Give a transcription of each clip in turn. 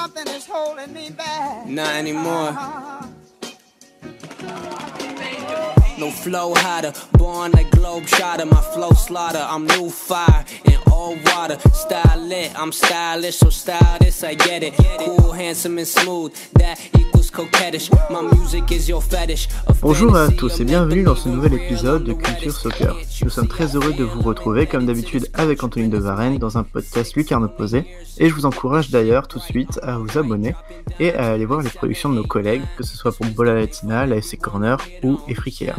something is holding me back. Not anymore. No flow hotter, born like globe shotter. My flow slaughter, I'm new fire in all water. Style lit, I'm stylish, so style this, I get it. Cool, handsome and smooth, that equals coquettish. My music is your fetish. Bonjour à tous et bienvenue dans ce nouvel épisode de Culture Soccer. Nous sommes très heureux de vous retrouver comme d'habitude avec Anthony de Varenne dans un podcast lucarne opposé, et je vous encourage d'ailleurs tout de suite à vous abonner et à aller voir les productions de nos collègues, que ce soit pour Bola Latina, la FC Corner ou Efrikea.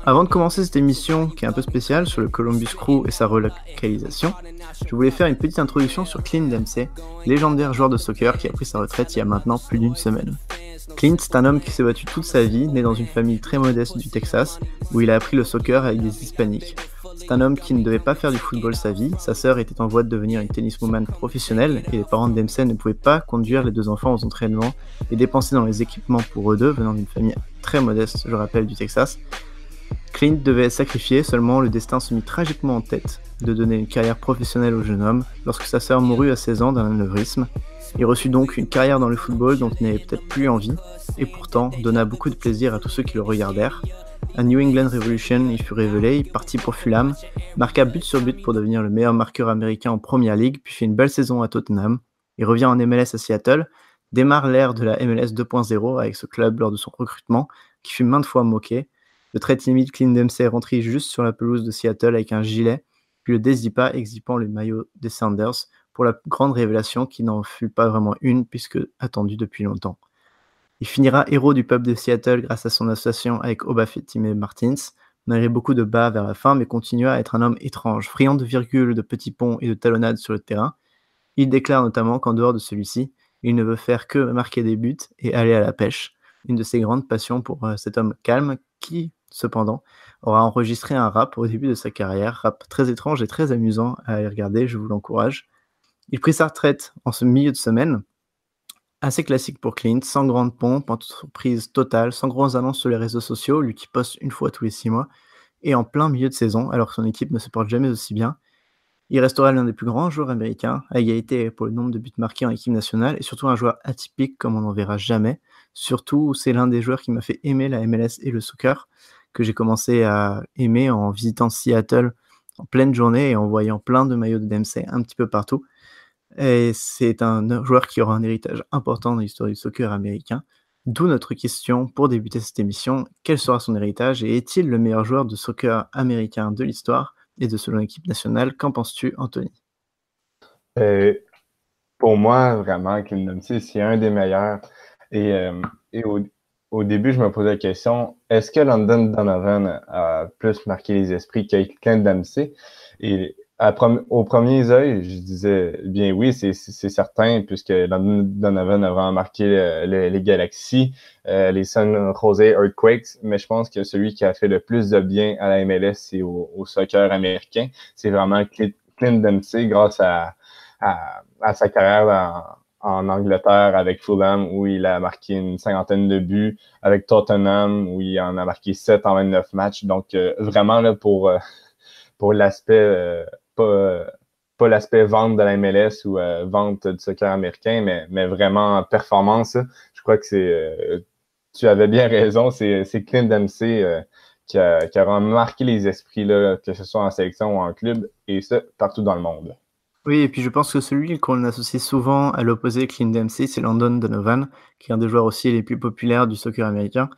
Avant de commencer cette émission qui est un peu spéciale sur le Columbus Crew et sa relocalisation, je voulais faire une petite introduction sur Clint Dempsey, légendaire joueur de soccer qui a pris sa retraite il y a maintenant plus d'une semaine. Clint, c'est un homme qui s'est battu toute sa vie, né dans une famille très modeste du Texas, où il a appris le soccer avec des hispaniques. C'est un homme qui ne devait pas faire du football sa vie, sa sœur était en voie de devenir une tenniswoman professionnelle et les parents de Dempsey ne pouvaient pas conduire les deux enfants aux entraînements et dépenser dans les équipements pour eux deux, venant d'une famille très modeste, je rappelle, du Texas. Clint devait être sacrifié, seulement le destin se mit tragiquement en tête de donner une carrière professionnelle au jeune homme lorsque sa sœur mourut à 16 ans d'un anévrisme. Il reçut donc une carrière dans le football dont il n'avait peut-être plus envie, et pourtant donna beaucoup de plaisir à tous ceux qui le regardèrent. À New England Revolution, il fut révélé, il partit pour Fulham, marqua but sur but pour devenir le meilleur marqueur américain en Premier League, puis fait une belle saison à Tottenham. Il revient en MLS à Seattle, démarre l'ère de la MLS 2.0 avec ce club lors de son recrutement, qui fut maintes fois moqué. Le très timide Clint Dempsey rentrit juste sur la pelouse de Seattle avec un gilet, puis le dézipa exhibant le maillot des Sounders pour la grande révélation qui n'en fut pas vraiment une puisque attendue depuis longtemps. Il finira héros du peuple de Seattle grâce à son association avec Obafemi Martins, malgré beaucoup de bas vers la fin, mais continua à être un homme étrange, friand de virgules, de petits ponts et de talonnades sur le terrain. Il déclare notamment qu'en dehors de celui-ci, il ne veut faire que marquer des buts et aller à la pêche, une de ses grandes passions pour cet homme calme qui, cependant, aura enregistré un rap au début de sa carrière, rap très étrange et très amusant à aller regarder, je vous l'encourage. Il prit sa retraite en ce milieu de semaine, assez classique pour Clint, sans grande pompe, entreprise totale, sans grandes annonces sur les réseaux sociaux, lui qui poste une fois tous les 6 mois, et en plein milieu de saison, alors que son équipe ne se porte jamais aussi bien. Il restera l'un des plus grands joueurs américains, à égalité pour le nombre de buts marqués en équipe nationale, et surtout un joueur atypique comme on n'en verra jamais. Surtout, c'est l'un des joueurs qui m'a fait aimer la MLS et le soccer, que j'ai commencé à aimer en visitant Seattle en pleine journée et en voyant plein de maillots de Dempsey un petit peu partout. Et c'est un joueur qui aura un héritage important dans l'histoire du soccer américain. D'où notre question pour débuter cette émission, quel sera son héritage et est-il le meilleur joueur de soccer américain de l'histoire et de selon l'équipe nationale? Qu'en penses-tu, Anthony? Pour moi, vraiment, Clint Dempsey, c'est un des meilleurs. Et au début, je me posais la question, est-ce que Landon Donovan a plus marqué les esprits que Clint Dempsey? Et au premier œil, je disais, bien oui, c'est certain, puisque Landon Donovan a vraiment marqué les Galaxies, les San Jose Earthquakes, mais je pense que celui qui a fait le plus de bien à la MLS et au soccer américain, c'est vraiment Clint Dempsey grâce à sa carrière en Angleterre avec Fulham, où il a marqué une 50aine de buts, avec Tottenham, où il en a marqué 7 en 29 matchs. Donc, vraiment, là, pour l'aspect, pas l'aspect vente de la MLS ou vente du soccer américain, mais vraiment performance. Je crois que tu avais bien raison, c'est Clint Dempsey qui a vraiment marqué les esprits, là, que ce soit en sélection ou en club, et ça, partout dans le monde. Oui, et puis je pense que celui qu'on associe souvent à l'opposé de Clint Dempsey, c'est Landon Donovan, qui est un des joueurs aussi les plus populaires du soccer américain.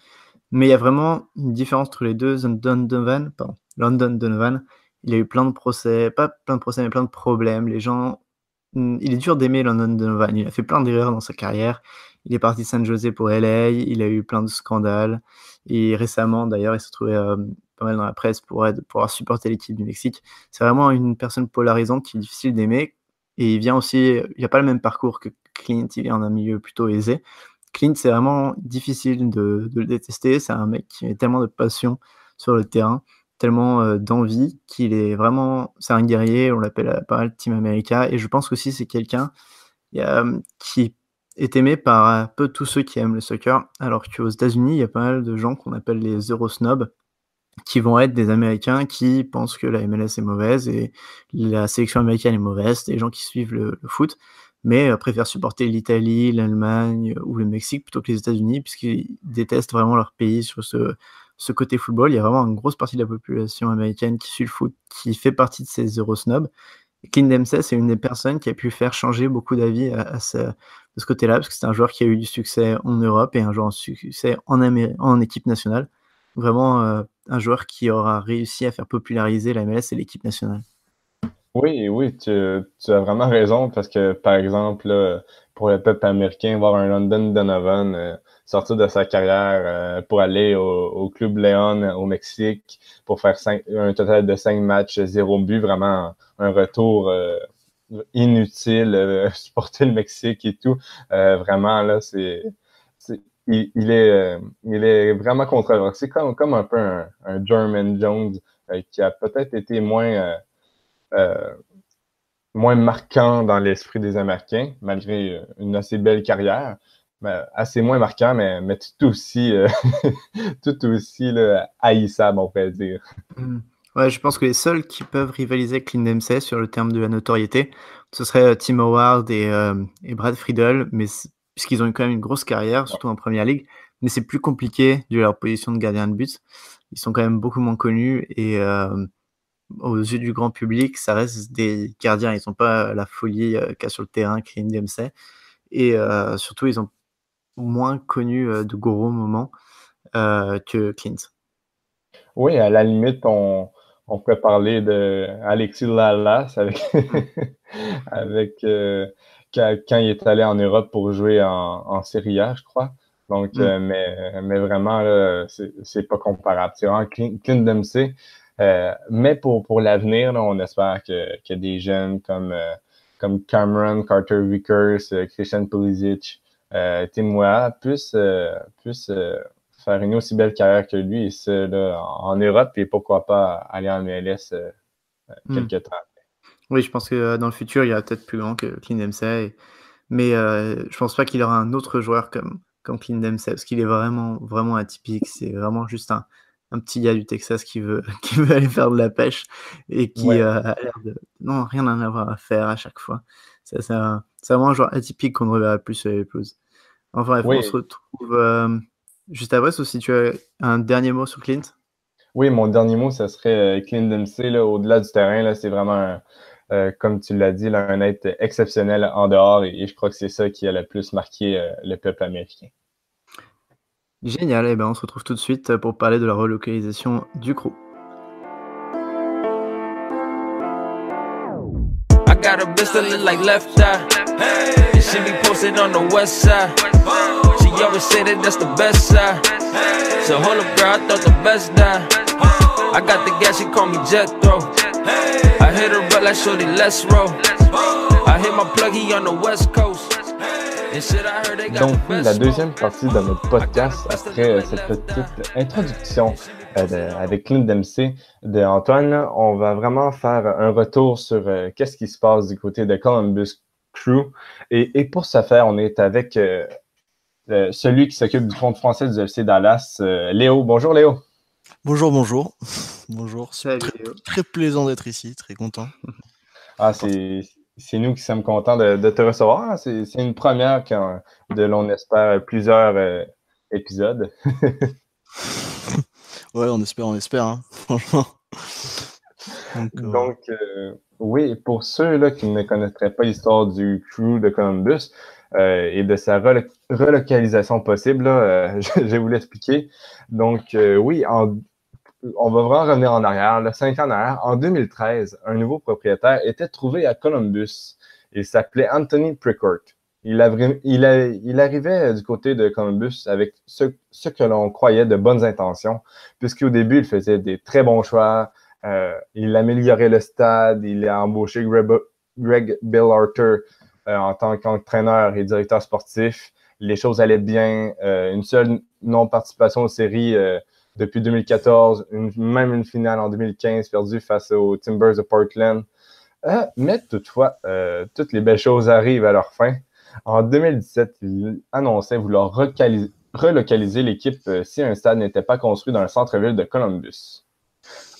Mais il y a vraiment une différence entre les deux. Landon Donovan, il a eu plein de procès, pas plein de procès, mais plein de problèmes. Il est dur d'aimer Landon Donovan, il a fait plein d'erreurs dans sa carrière. Il est parti de San Jose pour LA, il a eu plein de scandales. Et récemment, d'ailleurs, il s'est trouvé pas mal dans la presse pour pouvoir supporter l'équipe du Mexique. C'est vraiment une personne polarisante qui est difficile d'aimer. Et il n'a pas le même parcours que Clint, il vient d'un milieu plutôt aisé. Clint, c'est vraiment difficile de le détester. C'est un mec qui a tellement de passion sur le terrain, tellement d'envie qu'il est vraiment... C'est un guerrier, on l'appelle pas mal Team America. Et je pense qu'aussi c'est quelqu'un qui est aimé par un peu tous ceux qui aiment le soccer, alors qu'aux États-Unis, il y a pas mal de gens qu'on appelle les Eurosnobs, qui vont être des Américains qui pensent que la MLS est mauvaise et la sélection américaine est mauvaise, des gens qui suivent le foot. mais préfèrent supporter l'Italie, l'Allemagne ou le Mexique plutôt que les États-Unis, puisqu'ils détestent vraiment leur pays sur ce côté football. Il y a vraiment une grosse partie de la population américaine qui suit le foot, qui fait partie de ces Eurosnobs. Et Clint Dempsey, c'est une des personnes qui a pu faire changer beaucoup d'avis de ce côté-là, parce que c'est un joueur qui a eu du succès en Europe et un joueur en succès en équipe nationale. Vraiment un joueur qui aura réussi à faire populariser la MLS et l'équipe nationale. Oui, oui, tu as vraiment raison parce que, par exemple, là, pour le peuple américain, voir un Landon Donovan sortir de sa carrière pour aller au Club León au Mexique pour faire un total de 5 matchs, 0 but, vraiment un retour inutile, supporter le Mexique et tout. Vraiment, là, il est vraiment controversé, comme un peu un Jermaine Jones qui a peut-être été moins marquant dans l'esprit des Américains, malgré une assez belle carrière. Mais assez moins marquant, mais tout aussi, tout aussi là, haïssable, on pourrait dire. Ouais, je pense que les seuls qui peuvent rivaliser avec Clint Dempsey sur le terme de la notoriété, ce serait Tim Howard et Brad Friedel, mais puisqu'ils ont eu quand même une grosse carrière, surtout en Première Ligue, mais c'est plus compliqué dû à leur position de gardien de but. Ils sont quand même beaucoup moins connus et aux yeux du grand public, ça reste des gardiens. Ils n'ont pas la folie qu'a sur le terrain Clint Dempsey. Et surtout, ils ont moins connu de gros moments que Clint. Oui, à la limite, on pourrait parler de Alexis Lalas avec quand il est allé en Europe pour jouer en Serie A, je crois. Donc, mais vraiment, là, c'est pas comparable. C'est vraiment Clint Dempsey. Mais pour l'avenir, là, on espère que des jeunes comme Cameron Carter-Vickers, Christian Pulisic, Tim Weah puissent faire une aussi belle carrière que lui, et ça, là, en Europe, et pourquoi pas aller en MLS quelques temps. Oui, je pense que dans le futur, il y aura peut-être plus grand que Clint Dempsey, mais je pense pas qu'il y aura un autre joueur comme Clint Dempsey, parce qu'il est vraiment, vraiment atypique. C'est vraiment juste un petit gars du Texas qui veut aller faire de la pêche et qui a l'air de rien en avoir à faire à chaque fois. C'est vraiment un joueur atypique qu'on ne reverra plus sur les pelouses. Enfin bref, on se retrouve juste après, sauf si tu as un dernier mot sur Clint. Oui, mon dernier mot, ça serait Clint Dempsey, là, au-delà du terrain, là, c'est vraiment, comme tu l'as dit, là, un être exceptionnel en dehors, et je crois que c'est ça qui a le plus marqué le peuple américain. Génial, et ben on se retrouve tout de suite pour parler de la relocalisation du Crew. I got a bitch that look like Left Eye, and she be posted on the west side. She always say that that's the best side. So hold up, girl, I thought the best die. I got the gas, she call me Jethro. I hit her but like shorty, let's roll. I hit my plug, he on the west coast. Donc, la deuxième partie de notre podcast, après cette petite introduction avec Clint Dempsey d'Antoine, on va vraiment faire un retour sur qu'est-ce qui se passe du côté de Columbus Crew. Et pour ce faire, on est avec celui qui s'occupe du compte français du FC Dallas, Léo. Bonjour Léo. Bonjour, bonjour. Bonjour, Salut, très plaisant d'être ici, très content. Ah, c'est nous qui sommes contents de te recevoir. C'est une première de l'on espère plusieurs épisodes. Ouais, on espère, hein, franchement. Donc oui, pour ceux là, qui ne connaîtraient pas l'histoire du Crew de Columbus et de sa relocalisation possible, là, je vais vous l'expliquer. Donc oui, on va vraiment revenir en arrière, là, 5 ans en arrière. En 2013, un nouveau propriétaire était trouvé à Columbus. Il s'appelait Anthony Precourt. Il arrivait du côté de Columbus avec ce que l'on croyait de bonnes intentions, puisqu'au début, il faisait des très bons choix. Il améliorait le stade. Il a embauché Greg Berhalter en tant qu'entraîneur et directeur sportif. Les choses allaient bien. Une seule non-participation aux séries depuis 2014, même une finale en 2015 perdue face aux Timbers de Portland. Mais toutefois, toutes les belles choses arrivent à leur fin. En 2017, il annonçait vouloir relocaliser l'équipe si un stade n'était pas construit dans le centre-ville de Columbus.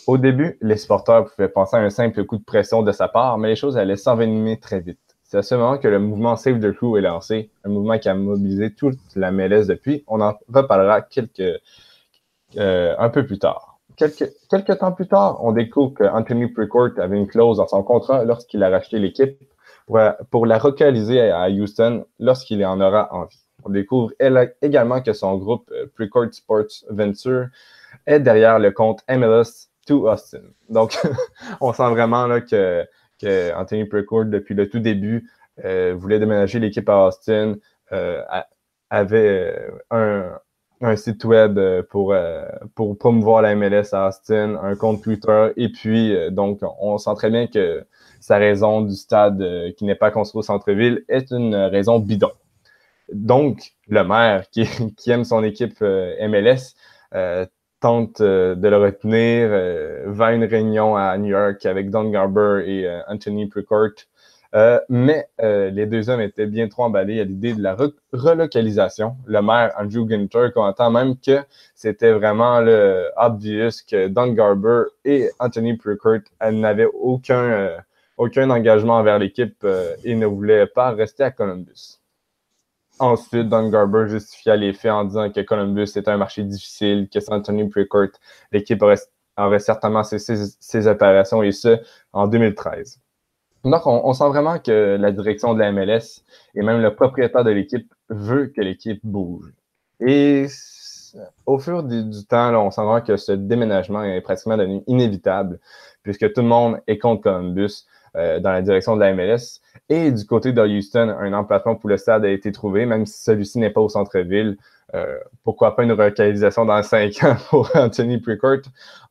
Au début, les supporters pouvaient penser à un simple coup de pression de sa part, mais les choses allaient s'envenimer très vite. C'est à ce moment que le mouvement Save the Crew est lancé, un mouvement qui a mobilisé toute la MLS depuis. On en reparlera un peu plus tard. Quelques temps plus tard, on découvre qu'Anthony Precourt avait une clause dans son contrat lorsqu'il a racheté l'équipe pour la relocaliser à Houston lorsqu'il en aura envie. On découvre également que son groupe Precourt Sports Venture est derrière le compte MLS to Austin. Donc, on sent vraiment là, que Anthony Precourt, depuis le tout début, voulait déménager l'équipe à Austin, avait un site web pour promouvoir la MLS à Austin, un compte Twitter, et puis donc on sent très bien que sa raison du stade qui n'est pas construit au centre-ville est une raison bidon. Donc, le maire qui aime son équipe MLS tente de le retenir, va à une réunion à New York avec Don Garber et Anthony Precourt. Mais les deux hommes étaient bien trop emballés à l'idée de la relocalisation. Le maire, Andrew Ginter, commentant même que c'était vraiment obvious que Don Garber et Anthony Precourt n'avaient aucun engagement envers l'équipe et ne voulaient pas rester à Columbus. Ensuite, Don Garber justifia les faits en disant que Columbus était un marché difficile, que sans Anthony Precourt, l'équipe aurait certainement cessé ses opérations, et ce, en 2013. Donc, on sent vraiment que la direction de la MLS et même le propriétaire de l'équipe veut que l'équipe bouge. Et au fur du temps, là, on sent vraiment que ce déménagement est pratiquement devenu inévitable, puisque tout le monde est contre Columbus dans la direction de la MLS. Et du côté de Houston, un emplacement pour le stade a été trouvé, même si celui-ci n'est pas au centre-ville. Pourquoi pas une relocalisation dans 5 ans pour Anthony Precourt?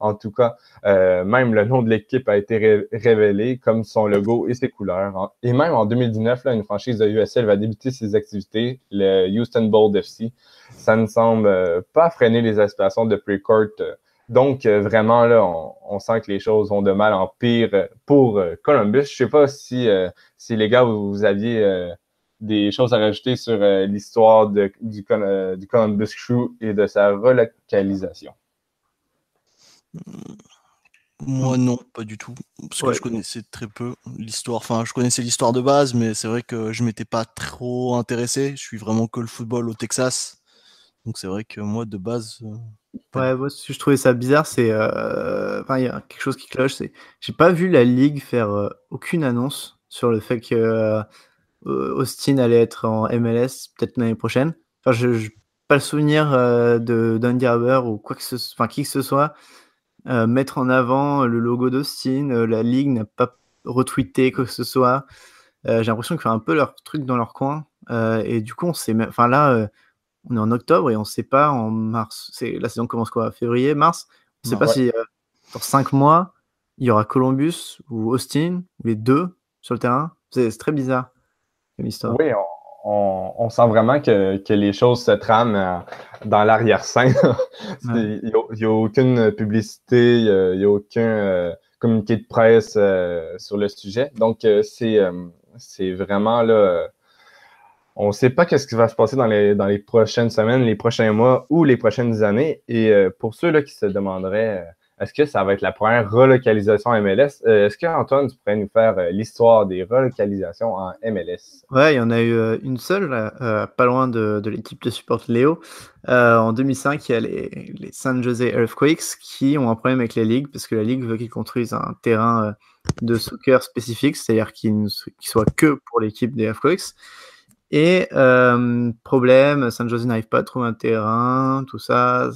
En tout cas, même le nom de l'équipe a été révélé, comme son logo et ses couleurs. Et même en 2019, là, une franchise de USL va débuter ses activités, le Houston Bold FC. Ça ne semble pas freiner les aspirations de Precourt. Donc, vraiment, là, on sent que les choses vont de mal en pire pour Columbus. Je ne sais pas si les gars, vous aviez des choses à rajouter sur l'histoire du Columbus Crew et de sa relocalisation. Moi, non, pas du tout. Parce que je connaissais très peu l'histoire. Enfin, je connaissais l'histoire de base, mais c'est vrai que je ne m'étais pas trop intéressé. Je suis vraiment que le football au Texas. Donc, c'est vrai que moi, de base... Ouais, moi, ce que je trouvais ça bizarre, c'est... Enfin, il y a quelque chose qui cloche, c'est... J'ai pas vu la Ligue faire aucune annonce sur le fait que Austin allait être en MLS peut-être l'année prochaine. Enfin, je pas le souvenir de Don Garber ou qui que ce soit mettre en avant le logo d'Austin. La Ligue n'a pas retweeté quoi que ce soit. J'ai l'impression qu'ils font un peu leur truc dans leur coin. Et du coup, on sait même... Enfin, là... on est en octobre et on ne sait pas en mars. La saison commence quoi? Février, mars? On ne sait pas si dans 5 mois, il y aura Columbus ou Austin, ou les deux sur le terrain. C'est très bizarre comme histoire. Oui, on sent vraiment que les choses se trament dans l'arrière-scène. Il n'y a aucune publicité, il n'y a aucun communiqué de presse sur le sujet. Donc, c'est vraiment là... on ne sait pas ce qui va se passer dans les prochaines semaines, les prochains mois ou les prochaines années. Et pour ceux là, qui se demanderaient, est-ce que ça va être la première relocalisation MLS? Est-ce qu'Antoine, tu pourrais nous faire l'histoire des relocalisations en MLS? Ouais, il y en a eu une seule, là, pas loin de l'équipe de support Léo. En 2005, il y a les San Jose Earthquakes qui ont un problème avec la Ligue parce que la Ligue veut qu'ils construisent un terrain de soccer spécifique, c'est-à-dire qu'il soit que pour l'équipe des Earthquakes. Et problème, San Jose n'arrive pas à trouver un terrain, tout ça,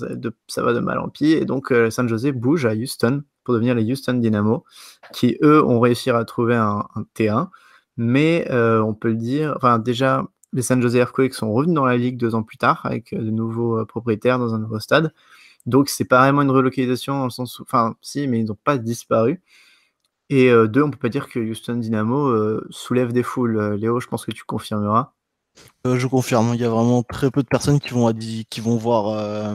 ça va de mal en pis. Et donc San Jose bouge à Houston pour devenir les Houston Dynamo, qui eux ont réussi à trouver un T1. Mais on peut le dire, enfin déjà, les San Jose Earthquakes sont revenus dans la ligue 2 ans plus tard avec de nouveaux propriétaires dans un nouveau stade. Donc c'est pas vraiment une relocalisation dans le sens où, enfin si, mais ils n'ont pas disparu. Et deux, on peut pas dire que Houston Dynamo soulève des foules. Léo, je pense que tu confirmeras. Je confirme, il y a vraiment très peu de personnes qui vont voir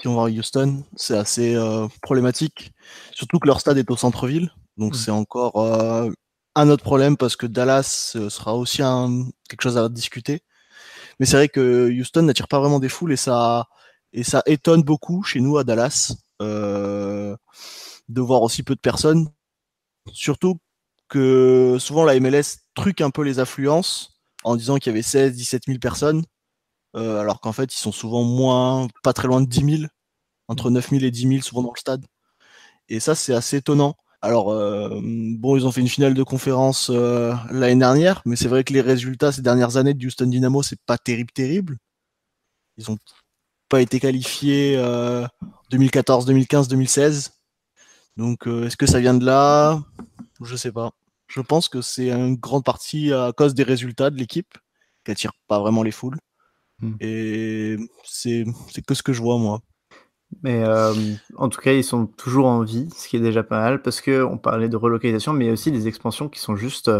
Houston. C'est assez problématique, surtout que leur stade est au centre-ville. Donc c'est encore un autre problème parce que Dallas sera aussi quelque chose à discuter. Mais c'est vrai que Houston n'attire pas vraiment des foules et ça étonne beaucoup chez nous à Dallas de voir aussi peu de personnes. Surtout que souvent la MLS truquent un peu les affluences en disant qu'il y avait 16-17 000 personnes, alors qu'en fait, ils sont souvent pas très loin de 10 000, entre 9 000 et 10 000 souvent dans le stade. Et ça, c'est assez étonnant. Alors, bon, ils ont fait une finale de conférence l'année dernière, mais c'est vrai que les résultats ces dernières années de Houston Dynamo, c'est pas terrible. Ils ont pas été qualifiés 2014, 2015, 2016. Donc, est-ce que ça vient de là? Je sais pas. Je pense que c'est une grande partie à cause des résultats de l'équipe, qui attire pas vraiment les foules. Et c'est que ce que je vois, moi. Mais en tout cas, ils sont toujours en vie, ce qui est déjà pas mal, parce qu'on parlait de relocalisation, mais il y a aussi des expansions qui sont juste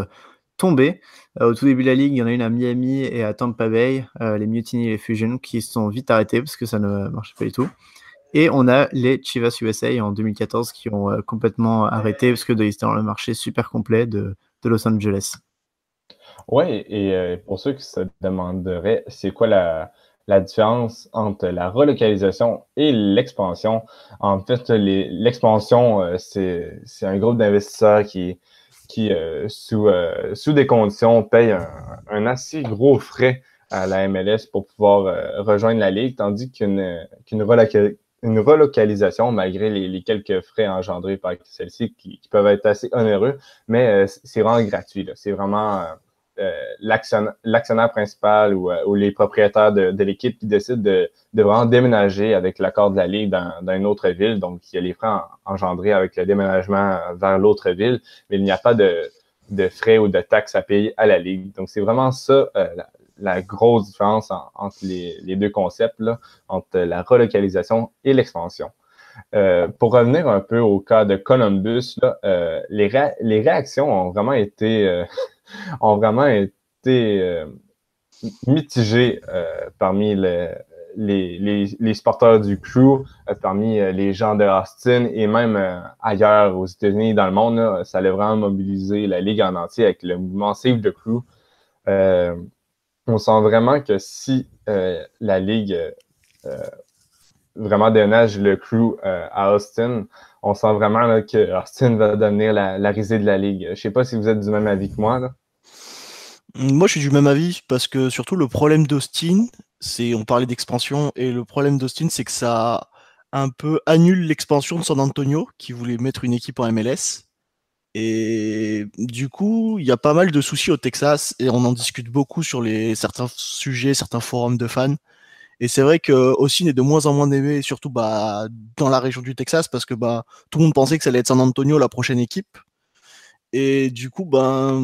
tombées. Au tout début de la ligue, il y en a une à Miami et à Tampa Bay, les Mutiny et les Fusion, qui se sont vite arrêtés parce que ça ne marchait pas du tout. Et on a les Chivas USA en 2014 qui ont complètement arrêté parce que ils étaient dans le marché super complet de Los Angeles. Ouais, et pour ceux qui se demanderaient, c'est quoi la différence entre la relocalisation et l'expansion? En fait, l'expansion, c'est un groupe d'investisseurs qui sous des conditions, paye un assez gros frais à la MLS pour pouvoir rejoindre la Ligue, tandis qu'une relocalisation, malgré les quelques frais engendrés par celle-ci, qui peuvent être assez onéreux, mais c'est vraiment gratuit. Là. C'est vraiment l'actionnaire principal ou les propriétaires de l'équipe qui décident de vraiment déménager avec l'accord de la Ligue dans une autre ville. Donc, il y a les frais engendrés avec le déménagement vers l'autre ville, mais il n'y a pas de frais ou de taxes à payer à la Ligue. Donc, c'est vraiment ça la grosse différence entre les deux concepts, là, entre la relocalisation et l'expansion. Pour revenir un peu au cas de Columbus, là, les réactions ont vraiment été mitigées parmi les supporters du Crew, parmi les gens de Austin et même ailleurs aux États-Unis, dans le monde. Là, ça allait vraiment mobiliser la Ligue en entier avec le mouvement Save the Crew. On sent vraiment que si la Ligue vraiment déménage le Crew à Austin, on sent vraiment là, que Austin va devenir la risée de la Ligue. Je sais pas si vous êtes du même avis que moi. Là. Moi, je suis du même avis parce que surtout le problème d'Austin, on parlait d'expansion, et le problème d'Austin, c'est que ça un peu annule l'expansion de San Antonio qui voulait mettre une équipe en MLS. Et du coup, il y a pas mal de soucis au Texas et on en discute beaucoup sur certains sujets, certains forums de fans. Et c'est vrai que Austin est de moins en moins aimé, surtout dans la région du Texas, parce que tout le monde pensait que ça allait être San Antonio la prochaine équipe. Et du coup,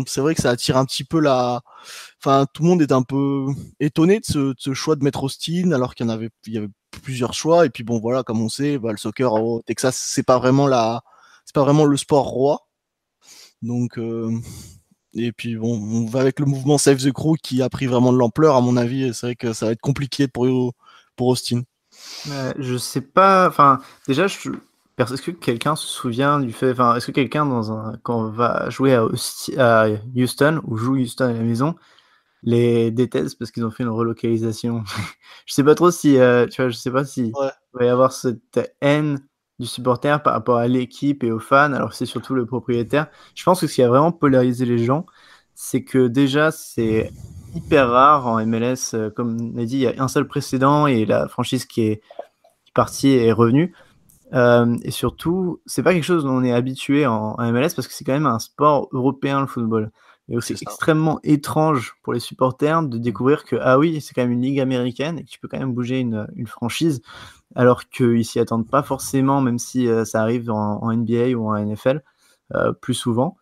c'est vrai que ça attire un petit peu Enfin, tout le monde est un peu étonné de ce choix de mettre Austin, alors qu'il y avait plusieurs choix. Et puis bon, voilà, comme on sait, le soccer au Texas, c'est pas vraiment le sport roi. Donc, et puis bon, on va avec le mouvement Save the Crew qui a pris vraiment de l'ampleur, à mon avis. C'est vrai que ça va être compliqué pour Austin. Je sais pas, enfin, déjà, est-ce que quelqu'un se souvient du fait, enfin, est-ce que quelqu'un quand on va jouer à Houston ou joue Houston à la maison, les déteste parce qu'ils ont fait une relocalisation? Je sais pas trop si, tu vois, je sais pas si Ouais. il va y avoir cette haine du supporter par rapport à l'équipe et aux fans, alors que c'est surtout le propriétaire. Je pense que ce qui a vraiment polarisé les gens, c'est que déjà, c'est hyper rare en MLS. Comme on a dit, il y a un seul précédent et la franchise qui est partie est revenue. Et surtout, c'est pas quelque chose dont on est habitué en MLS parce que c'est quand même un sport européen, le football. Et aussi extrêmement étrange pour les supporters de découvrir que, ah oui, c'est quand même une ligue américaine et que tu peux quand même bouger une franchise, alors qu'ils s'y attendent pas forcément, même si ça arrive en NBA ou en NFL plus souvent.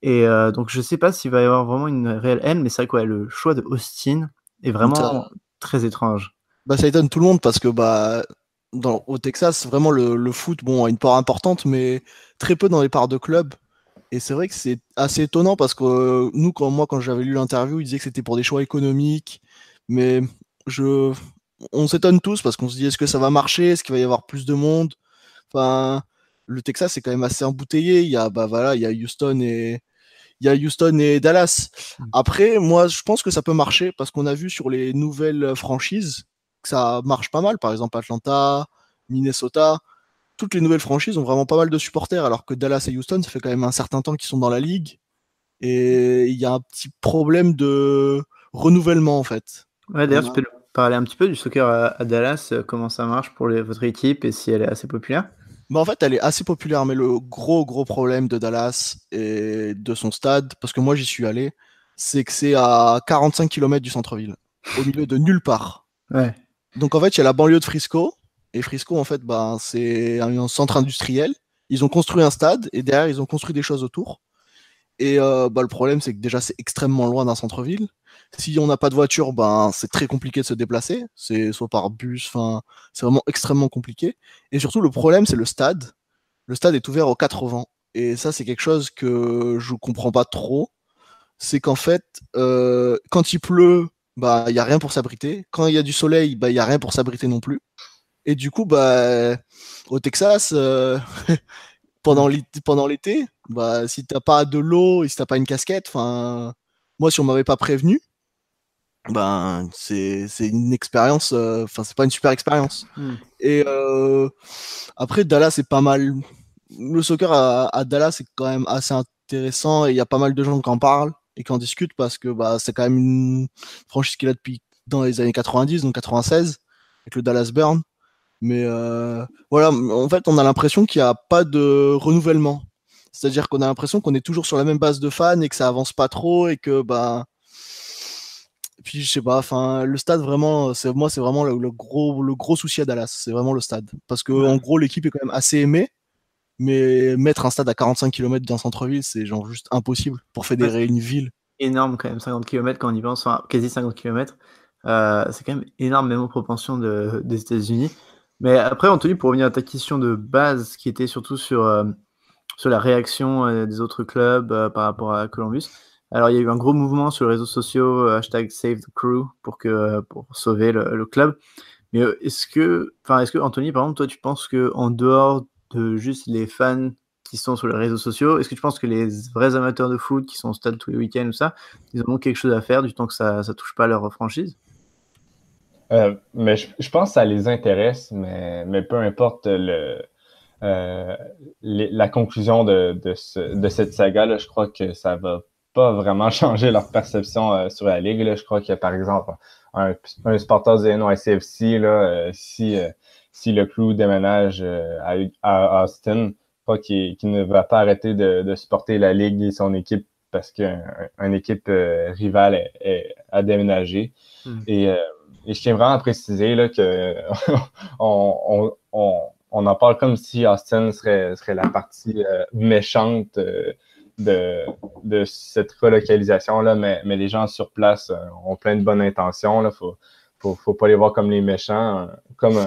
Et donc, je sais pas s'il va y avoir vraiment une réelle haine, mais c'est vrai que le choix de Austin est vraiment très étrange. Ça étonne tout le monde parce que au Texas, vraiment le foot a une part importante, mais très peu dans les parts de club. Et c'est vrai que c'est assez étonnant parce que quand j'avais lu l'interview, il disait que c'était pour des choix économiques. Mais on s'étonne tous parce qu'on se dit, est-ce que ça va marcher? Est-ce qu'il va y avoir plus de monde? Enfin, le Texas est quand même assez embouteillé. Il y a Houston et Dallas. Après, moi, je pense que ça peut marcher parce qu'on a vu sur les nouvelles franchises que ça marche pas mal. Par exemple, Atlanta, Minnesota. Toutes les nouvelles franchises ont vraiment pas mal de supporters, alors que Dallas et Houston, ça fait quand même un certain temps qu'ils sont dans la ligue. Et il y a un petit problème de renouvellement, en fait. Ouais, d'ailleurs, On tu a- peux nous parler un petit peu du soccer à Dallas, comment ça marche pour votre équipe et si elle est assez populaire? Bah, en fait, elle est assez populaire, mais le gros problème de Dallas et de son stade, parce que moi j'y suis allé, c'est que c'est à 45 km du centre-ville, au milieu de nulle part. Ouais. Donc en fait, il y a la banlieue de Frisco, et Frisco, en fait, bah, c'est un centre industriel. Ils ont construit un stade, et derrière, ils ont construit des choses autour. Et bah, le problème, c'est que déjà, c'est extrêmement loin d'un centre-ville. Si on n'a pas de voiture, ben, c'est très compliqué de se déplacer. C'est soit par bus, enfin, c'est vraiment extrêmement compliqué. Et surtout, le problème, c'est le stade. Le stade est ouvert aux 80. Et ça, c'est quelque chose que je comprends pas trop. C'est qu'en fait, quand il pleut, bah, il n'y a rien pour s'abriter. Quand il y a du soleil, bah, il n'y a rien pour s'abriter non plus. Et du coup, bah, au Texas, pendant l'été, bah, si t'as pas de l'eau et si t'as pas une casquette, enfin, moi, si on m'avait pas prévenu, ben, c'est une expérience, enfin, c'est pas une super expérience. Hmm. Et après, Dallas, c'est pas mal. Le soccer à Dallas, c'est quand même assez intéressant et il y a pas mal de gens qui en parlent et qui en discutent parce que bah, c'est quand même une franchise qu'il a depuis dans les années 90, donc 96, avec le Dallas Burn. Mais voilà, en fait, on a l'impression qu'il n'y a pas de renouvellement. C'est-à-dire qu'on a l'impression qu'on est toujours sur la même base de fans et que ça avance pas trop et que bah. Puis je sais pas, enfin le stade vraiment, c'est moi c'est vraiment le gros souci à Dallas, c'est vraiment le stade parce que en gros l'équipe est quand même assez aimée, mais mettre un stade à 45 km d'un centre-ville, c'est genre juste impossible pour fédérer une ville. Énorme quand même, 50 km quand on y pense, enfin, quasi 50 km. C'est quand même énorme, même en proportion des États-Unis. Mais après, Anthony, pour revenir à ta question de base, qui était surtout sur la réaction des autres clubs par rapport à Columbus. Alors, il y a eu un gros mouvement sur les réseaux sociaux, hashtag Save the Crew, pour sauver le club. Mais est-ce que, Anthony, par exemple, toi, tu penses que en dehors de juste les fans qui sont sur les réseaux sociaux, est-ce que tu penses que les vrais amateurs de foot qui sont au stade tous les week-ends ou ça, ils ont quelque chose à faire du temps que ça touche pas leur franchise? Mais je pense que ça les intéresse, mais peu importe la conclusion de cette saga, je crois que ça va pas vraiment changer leur perception sur la Ligue. Là. Je crois que, par exemple, un supporter du NYCFC, si le Crew déménage à Austin, je crois qu'il ne va pas arrêter de supporter la Ligue et son équipe parce qu'une équipe rivale a déménagé. Et je tiens vraiment à préciser là, que on en parle comme si Austin serait la partie méchante de cette relocalisation-là, mais les gens sur place ont plein de bonnes intentions. Là. Faut pas les voir comme les méchants, comme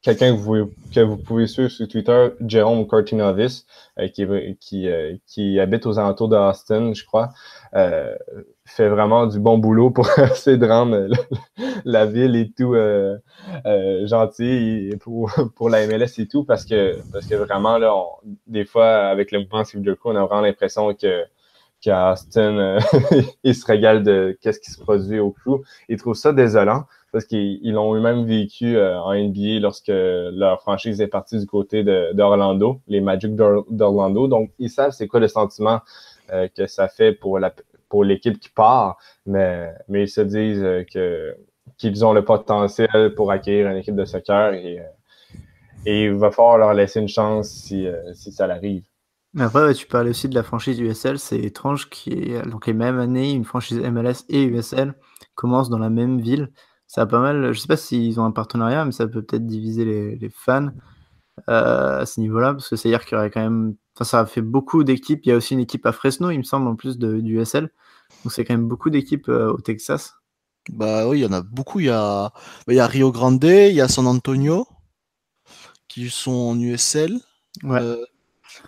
quelqu'un que vous pouvez suivre sur Twitter, Jérôme Cortinovis, qui habite aux alentours de Austin, je crois, fait vraiment du bon boulot pour essayer de rendre la ville et tout gentille pour la MLS et tout, parce que vraiment, là, des fois, avec le mouvement Save the Crew, on a vraiment l'impression qu'à Austin, ils se régalent de qu'est-ce qui se produit au Crew. Ils trouvent ça désolant parce qu'ils l'ont eux-mêmes vécu en NBA lorsque leur franchise est partie du côté d'Orlando, les Magic d'Orlando. Donc, ils savent c'est quoi le sentiment que ça fait pour l'équipe qui part, mais ils se disent qu'ils ont le potentiel pour acquérir une équipe de soccer et il va falloir leur laisser une chance si ça l'arrive. Mais après, tu parlais aussi de la franchise USL, c'est étrange donc les mêmes années, une franchise MLS et USL commencent dans la même ville. Ça a pas mal, je sais pas s'ils ont un partenariat, mais ça peut peut-être diviser les fans à ce niveau-là, parce que c'est-à-dire qu'il y aurait quand même, enfin, ça a fait beaucoup d'équipes. Il y a aussi une équipe à Fresno, il me semble, en plus du USL. Donc c'est quand même beaucoup d'équipes au Texas. Bah oui, il y en a beaucoup. Il y a Rio Grande, il y a San Antonio qui sont en USL. Ouais.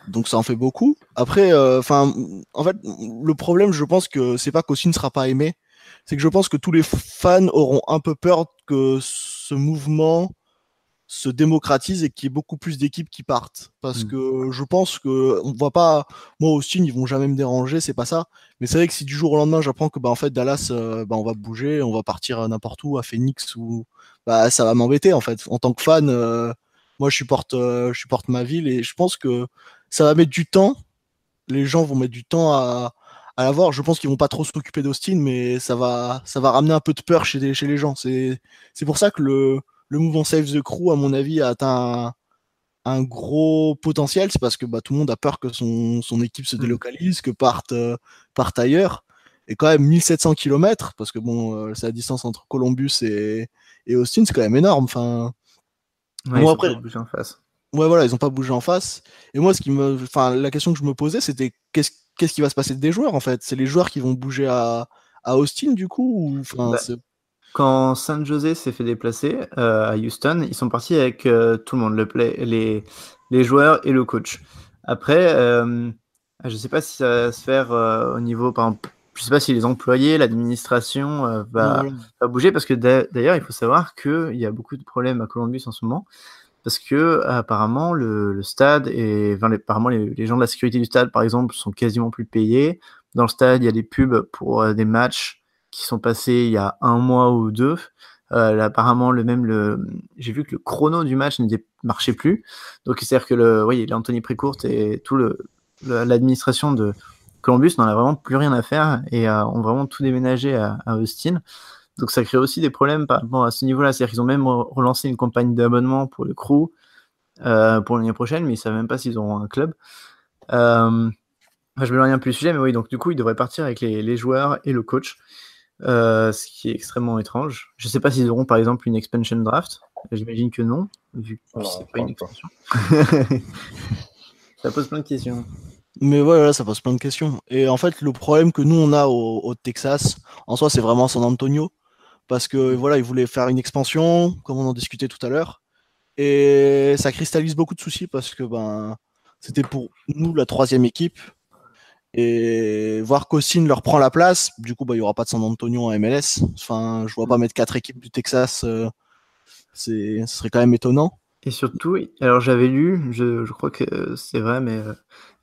Donc ça en fait beaucoup. Après, en fait, le problème, je pense que c'est pas qu'Austin ne sera pas aimé, c'est que je pense que tous les fans auront un peu peur que ce mouvement se démocratise et qu'il y ait beaucoup plus d'équipes qui partent. Parce que je pense que on voit pas. Moi, Austin, ils vont jamais me déranger, c'est pas ça. Mais c'est vrai que si du jour au lendemain, j'apprends que bah, en fait, Dallas, on va bouger, on va partir n'importe où, à Phoenix, ou bah ça va m'embêter en fait. En tant que fan, moi je supporte ma ville et je pense que ça va mettre du temps. les gens vont mettre du temps à l'avoir. Je pense qu'ils vont pas trop s'occuper d'Austin, mais ça va ramener un peu de peur chez les gens. C'est pour ça que le mouvement Save the Crew, à mon avis, a atteint un gros potentiel. C'est parce que tout le monde a peur que son équipe se délocalise, que parte ailleurs. Et quand même 1700 km, parce que c'est la distance entre Columbus et Austin, c'est quand même énorme. Enfin, Ouais, ils après, pas bougé en face. Ouais, voilà, ils ont pas bougé en face. Et moi, la question que je me posais, c'était qu'est-ce qui va se passer des joueurs, en fait? C'est les joueurs qui vont bouger à Austin, du coup, ou quand San Jose s'est fait déplacer à Houston, ils sont partis avec tout le monde, les joueurs et le coach. Après, je sais pas si ça va se faire au niveau, par exemple, je sais pas si les employés, l'administration va bouger, parce que d'ailleurs, il faut savoir qu'il y a beaucoup de problèmes à Columbus en ce moment, parce que apparemment le stade et apparemment les gens de la sécurité du stade, par exemple, sont quasiment plus payés. Dans le stade, il y a des pubs pour des matchs qui sont passés il y a 1 mois ou 2. Là, apparemment, j'ai vu que le chrono du match ne marchait plus. Donc, c'est-à-dire que l'Anthony Précourt et tout l'administration de Columbus n'en a vraiment plus rien à faire et ont vraiment tout déménagé à Austin. Donc, ça crée aussi des problèmes par rapport à ce niveau-là. C'est-à-dire qu'ils ont même relancé une campagne d'abonnement pour le crew pour l'année prochaine, mais ils ne savent même pas s'ils auront un club. Je m'éloigne un peu du sujet, mais oui, donc du coup, ils devraient partir avec les joueurs et le coach. Ce qui est extrêmement étrange. Je ne sais pas s'ils auront par exemple une expansion draft. J'imagine que non, vu que c'est pas une expansion. Ça pose plein de questions. Mais voilà, ça pose plein de questions. Et en fait, le problème que nous on a au Texas, en soi, c'est vraiment San Antonio, parce que voilà, ils voulaient faire une expansion, comme on en discutait tout à l'heure, et ça cristallise beaucoup de soucis parce que c'était pour nous la 3e équipe. Et voir qu'Austin leur prend la place, du coup, il n'y aura pas de San Antonio en MLS. Enfin, je vois pas mettre 4 équipes du Texas, ce serait quand même étonnant. Et surtout, alors j'avais lu, je crois que c'est vrai, mais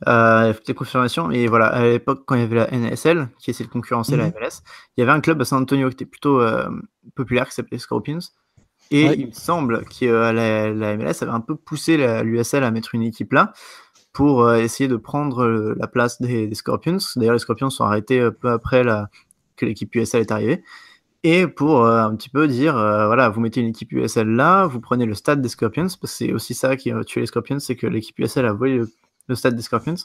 il y a des confirmations, mais voilà, à l'époque, quand il y avait la NSL, qui essayait de concurrencer la MLS, il y avait un club à San Antonio qui était plutôt populaire, qui s'appelait Scorpions. Et il me semble que la MLS avait un peu poussé l'USL à mettre une équipe là, pour essayer de prendre la place des Scorpions. D'ailleurs, les Scorpions sont arrêtés peu après que l'équipe USL est arrivée. Et pour un petit peu dire, voilà, vous mettez une équipe USL là, vous prenez le stade des Scorpions, parce que c'est aussi ça qui a tué les Scorpions, c'est que l'équipe USL a volé le stade des Scorpions.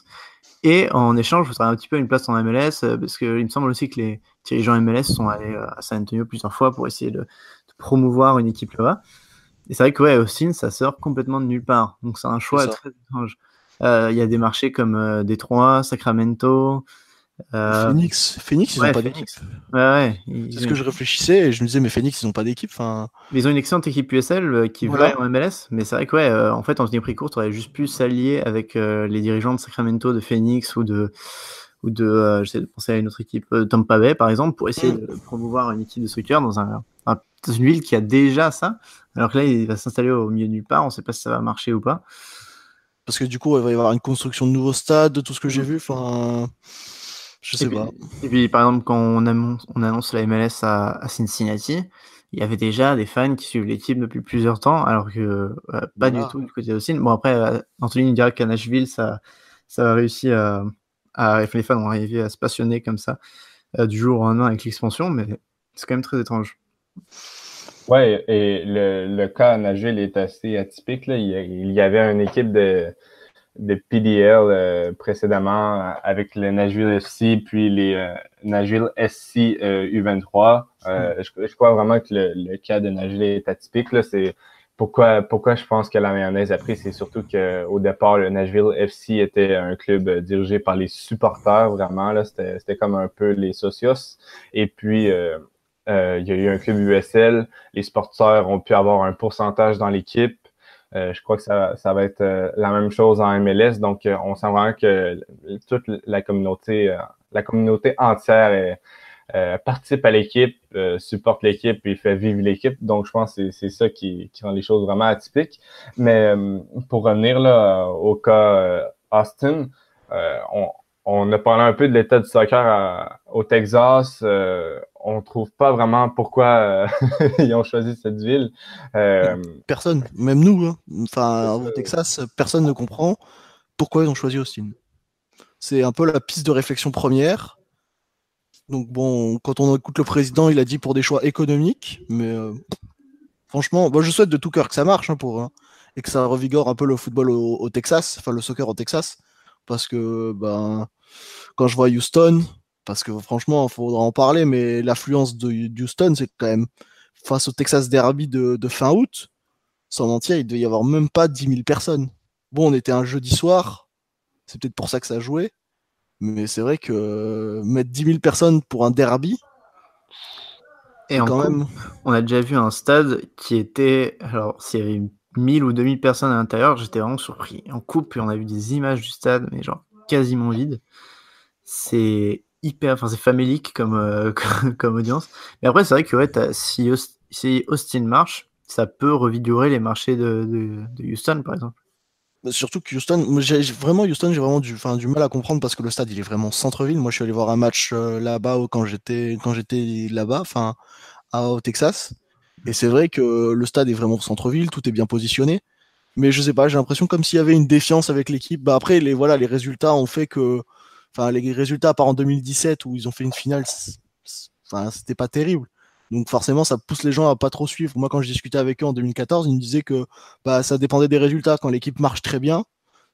Et en échange, vous aurez un petit peu une place en MLS, parce qu'il me semble aussi que les dirigeants MLS sont allés à San Antonio plusieurs fois pour essayer de promouvoir une équipe là-bas. Et c'est vrai que Austin, ça sort complètement de nulle part. Donc c'est un choix très étrange. Il y a des marchés comme Détroit, Sacramento, Phoenix, ils n'ont pas d'équipe. Ouais. C'est ce que je réfléchissais et je me disais, mais Phoenix, ils n'ont pas d'équipe. Mais ils ont une excellente équipe USL qui va en MLS, mais c'est vrai que en fait, Anthony Précourt aurait juste pu s'allier avec les dirigeants de Sacramento, de Phoenix ou de j'essaie de penser à une autre équipe, Tampa Bay par exemple, pour essayer de promouvoir une équipe de soccer dans une ville qui a déjà ça, alors que là, il va s'installer au milieu de nulle part, on ne sait pas si ça va marcher ou pas. Parce que du coup, il va y avoir une construction de nouveaux stades, de tout ce que j'ai vu, je sais pas. Et puis, par exemple, quand on annonce la MLS à Cincinnati, il y avait déjà des fans qui suivent l'équipe depuis plusieurs temps, alors que pas du tout du côté d'Austin. Bon, après, Anthony nous dira qu'à Nashville, ça a réussi les fans ont arrivé à se passionner comme ça du jour au lendemain avec l'expansion, mais c'est quand même très étrange. Ouais, et le cas à Nashville est assez atypique, là. Il y avait une équipe de PDL précédemment avec le Nashville FC puis les Nashville SC U23. Je crois vraiment que le cas de Nashville est atypique, là. C'est pourquoi je pense que la mayonnaise a pris, c'est surtout qu'au départ, le Nashville FC était un club dirigé par les supporters, vraiment, là. C'était comme un peu les socios. Et puis il y a eu un club USL, les supporters ont pu avoir un pourcentage dans l'équipe. Je crois que ça va être la même chose en MLS. Donc, on sent vraiment que toute la communauté entière participe à l'équipe, supporte l'équipe et fait vivre l'équipe. Donc, je pense que c'est ça qui rend les choses vraiment atypiques. Mais pour revenir là au cas Austin, on a parlé un peu de l'état du soccer au Texas. On trouve pas vraiment pourquoi ils ont choisi cette ville. Personne, même nous, hein. Enfin, au Texas, personne ne comprend pourquoi ils ont choisi Austin. C'est un peu la piste de réflexion première. Donc bon, quand on écoute le président, il a dit pour des choix économiques, mais franchement, je souhaite de tout cœur que ça marche et que ça revigore un peu le football au Texas, enfin le soccer au Texas, parce que quand je vois Houston, parce que franchement, il faudra en parler, mais l'affluence de Houston, c'est quand même face au Texas Derby de fin août, sans mentir, il devait y avoir même pas 10 000 personnes. Bon, on était un jeudi soir, c'est peut-être pour ça que ça jouait, mais c'est vrai que mettre 10 000 personnes pour un derby, Et en quand coupe, même. on a déjà vu un stade qui était. Alors, s'il y avait 1000 ou 2000 personnes à l'intérieur, j'étais vraiment surpris. En coupe, on a vu des images du stade, mais genre quasiment vide. C'est hyper. Enfin, c'est famélique comme audience. Mais après, c'est vrai que si Austin marche, ça peut revigorer les marchés de Houston, par exemple. Surtout que Houston, j'ai vraiment du mal à comprendre parce que le stade il est vraiment centre-ville. Moi je suis allé voir un match là-bas quand j'étais là-bas, au Texas. Et c'est vrai que le stade est vraiment centre-ville, tout est bien positionné. Mais je sais pas, j'ai l'impression comme s'il y avait une défiance avec l'équipe. Après les résultats ont fait que, les résultats à part en 2017 où ils ont fait une finale, c'était pas terrible. Donc forcément, ça pousse les gens à pas trop suivre. Moi, quand je discutais avec eux en 2014, ils me disaient que ça dépendait des résultats. Quand l'équipe marche très bien,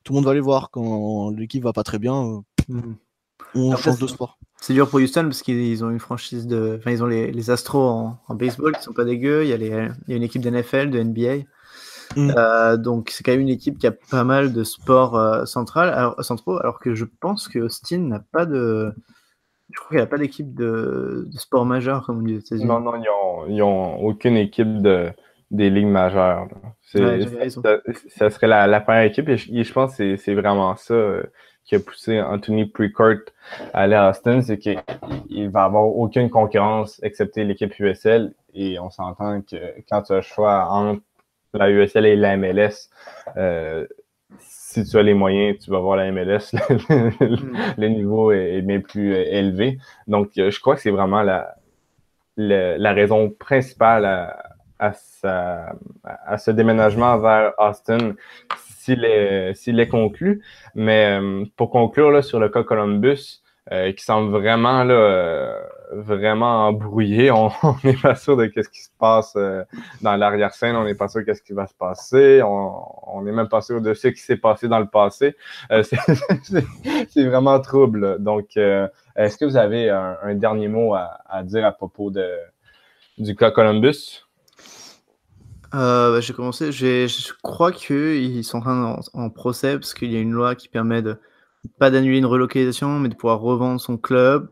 tout le monde va les voir. Quand l'équipe va pas très bien, on Après, change de sport. c'est dur pour Houston parce qu'ils ont une franchise de. Enfin, ils ont les Astros en baseball qui sont pas dégueux. Il y a une équipe d'NFL, de NBA. Donc, c'est quand même une équipe qui a pas mal de sports centraux, alors que je pense que Austin n'a pas de. Je crois qu'il n'y a pas d'équipe de sport majeur comme on dit aux États-Unis. Non, ils ont aucune équipe des ligues majeures, là. Ouais, j'avais raison. Ça serait la première équipe et je pense que c'est vraiment ça qui a poussé Anthony Precourt à aller à Austin, c'est qu'il va avoir aucune concurrence excepté l'équipe USL et on s'entend que quand tu as le choix entre la USL et la MLS, si tu as les moyens, tu vas voir la MLS. Le niveau est bien plus élevé. Donc, je crois que c'est vraiment la raison principale à ce déménagement vers Austin s'il est conclu. Mais pour conclure là, sur le cas Columbus, qui semble vraiment vraiment embrouillé. On n'est pas sûr de ce qui se passe dans l'arrière-scène. On n'est pas sûr de ce qui va se passer. On n'est même pas sûr de ce qui s'est passé dans le passé. C'est vraiment trouble. Donc, est-ce que vous avez un dernier mot à dire à propos du cas Columbus? J'ai commencé. Je crois qu'ils sont en procès parce qu'il y a une loi qui permet pas d'annuler une relocalisation, mais de pouvoir revendre son club.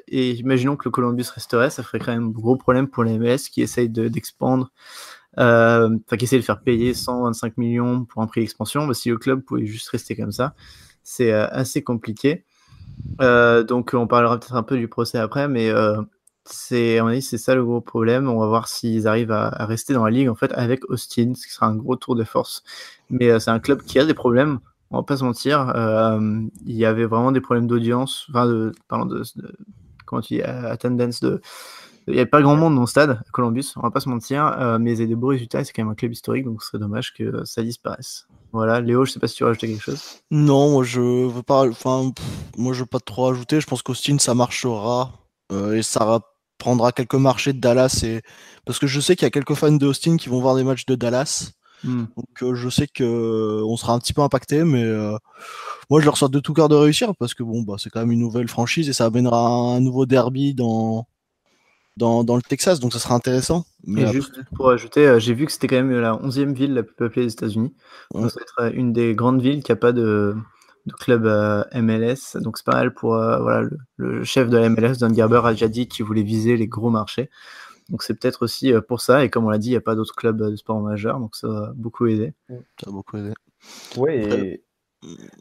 Et imaginons que le Columbus resterait, ça ferait quand même un gros problème pour les MLS qui essayent d'expandre, qui essayent de faire payer 125 millions pour un prix d'expansion. Si le club pouvait juste rester comme ça, c'est assez compliqué. Donc on parlera peut-être un peu du procès après, mais à mon avis, c'est ça le gros problème. On va voir s'ils arrivent à rester dans la ligue en fait avec Austin, ce qui sera un gros tour de force. Mais c'est un club qui a des problèmes. On va pas se mentir, il y avait vraiment des problèmes d'audience, comment tu dis, attendance il n'y avait pas grand monde dans le stade, à Columbus, on va pas se mentir, mais ils avaient des beaux résultats, c'est quand même un club historique, donc ce serait dommage que ça disparaisse. Voilà, Léo, je sais pas si tu veux rajouter quelque chose. Non, moi je veux pas, moi je veux pas trop rajouter. Je pense qu'Austin ça marchera et ça prendra quelques marchés de Dallas parce que je sais qu'il y a quelques fans de Austin qui vont voir des matchs de Dallas. Donc je sais que on sera un petit peu impacté, mais moi je leur souhaite de tout cœur de réussir parce que c'est quand même une nouvelle franchise et ça amènera un nouveau derby dans le Texas, donc ça sera intéressant. Mais Et juste pour ajouter, j'ai vu que c'était quand même la 11e ville la plus peuplée des États-Unis. Ouais. Donc ça va être une des grandes villes qui n'a pas de club MLS. Donc c'est pas mal pour le chef de la MLS, Don Garber, a déjà dit qu'il voulait viser les gros marchés. Donc c'est peut-être aussi pour ça. Et comme on l'a dit, il n'y a pas d'autres clubs de sport majeurs. Donc ça va beaucoup aider. Ça a beaucoup aidé. Oui,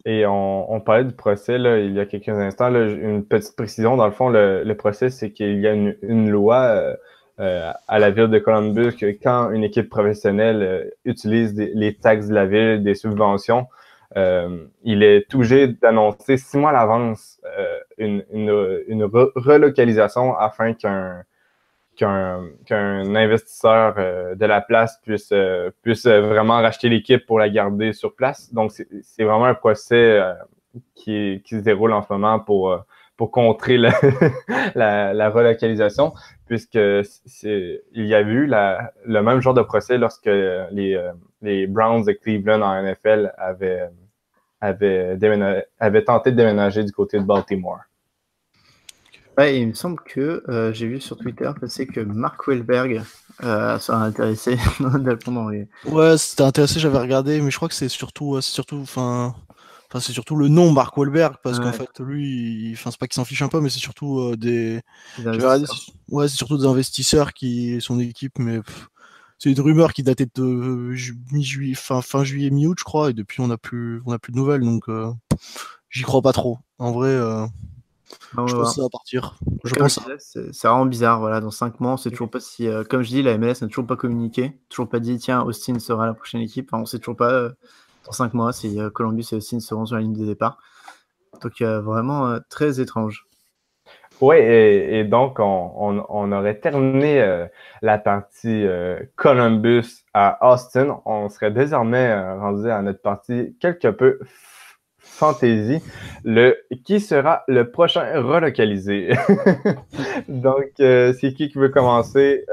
et on parlait du procès là, il y a quelques instants. Là, une petite précision, dans le fond, le procès, c'est qu'il y a une loi à la ville de Columbus que quand une équipe professionnelle utilise les taxes de la ville, des subventions, il est obligé d'annoncer 6 mois à l'avance une relocalisation afin qu'un investisseur de la place puisse vraiment racheter l'équipe pour la garder sur place. Donc, c'est vraiment un procès qui se déroule en ce moment pour contrer la relocalisation, puisque il y a eu le même genre de procès lorsque les Browns de Cleveland en NFL avaient tenté de déménager du côté de Baltimore. Ouais, il me semble que j'ai vu sur Twitter passer que Mark Wahlberg sera intéressé dans les... Ouais, c'était intéressé, j'avais regardé, mais je crois que c'est surtout c'est surtout le nom Mark Wahlberg, parce qu'en fait, lui, c'est pas qu'il s'en fiche un peu, mais c'est surtout des investisseurs. Ouais, c'est surtout des investisseurs qui son équipe, mais c'est une rumeur qui datait de mi-juillet, fin juillet, mi-août, je crois, et depuis on n'a plus de nouvelles, donc j'y crois pas trop. En vrai, je pense que ça va partir. C'est vraiment bizarre, voilà, dans 5 mois, on sait toujours pas si, comme je dis, la MLS n'a toujours pas communiqué, toujours pas dit, tiens, Austin sera la prochaine équipe, enfin, on sait toujours pas dans 5 mois si Columbus et Austin seront sur la ligne de départ. Donc vraiment très étrange. Oui, et donc on aurait terminé la partie Columbus à Austin. On serait désormais rendu à notre partie quelque peu fantasy, qui sera le prochain relocalisé. Donc, c'est qui veut commencer?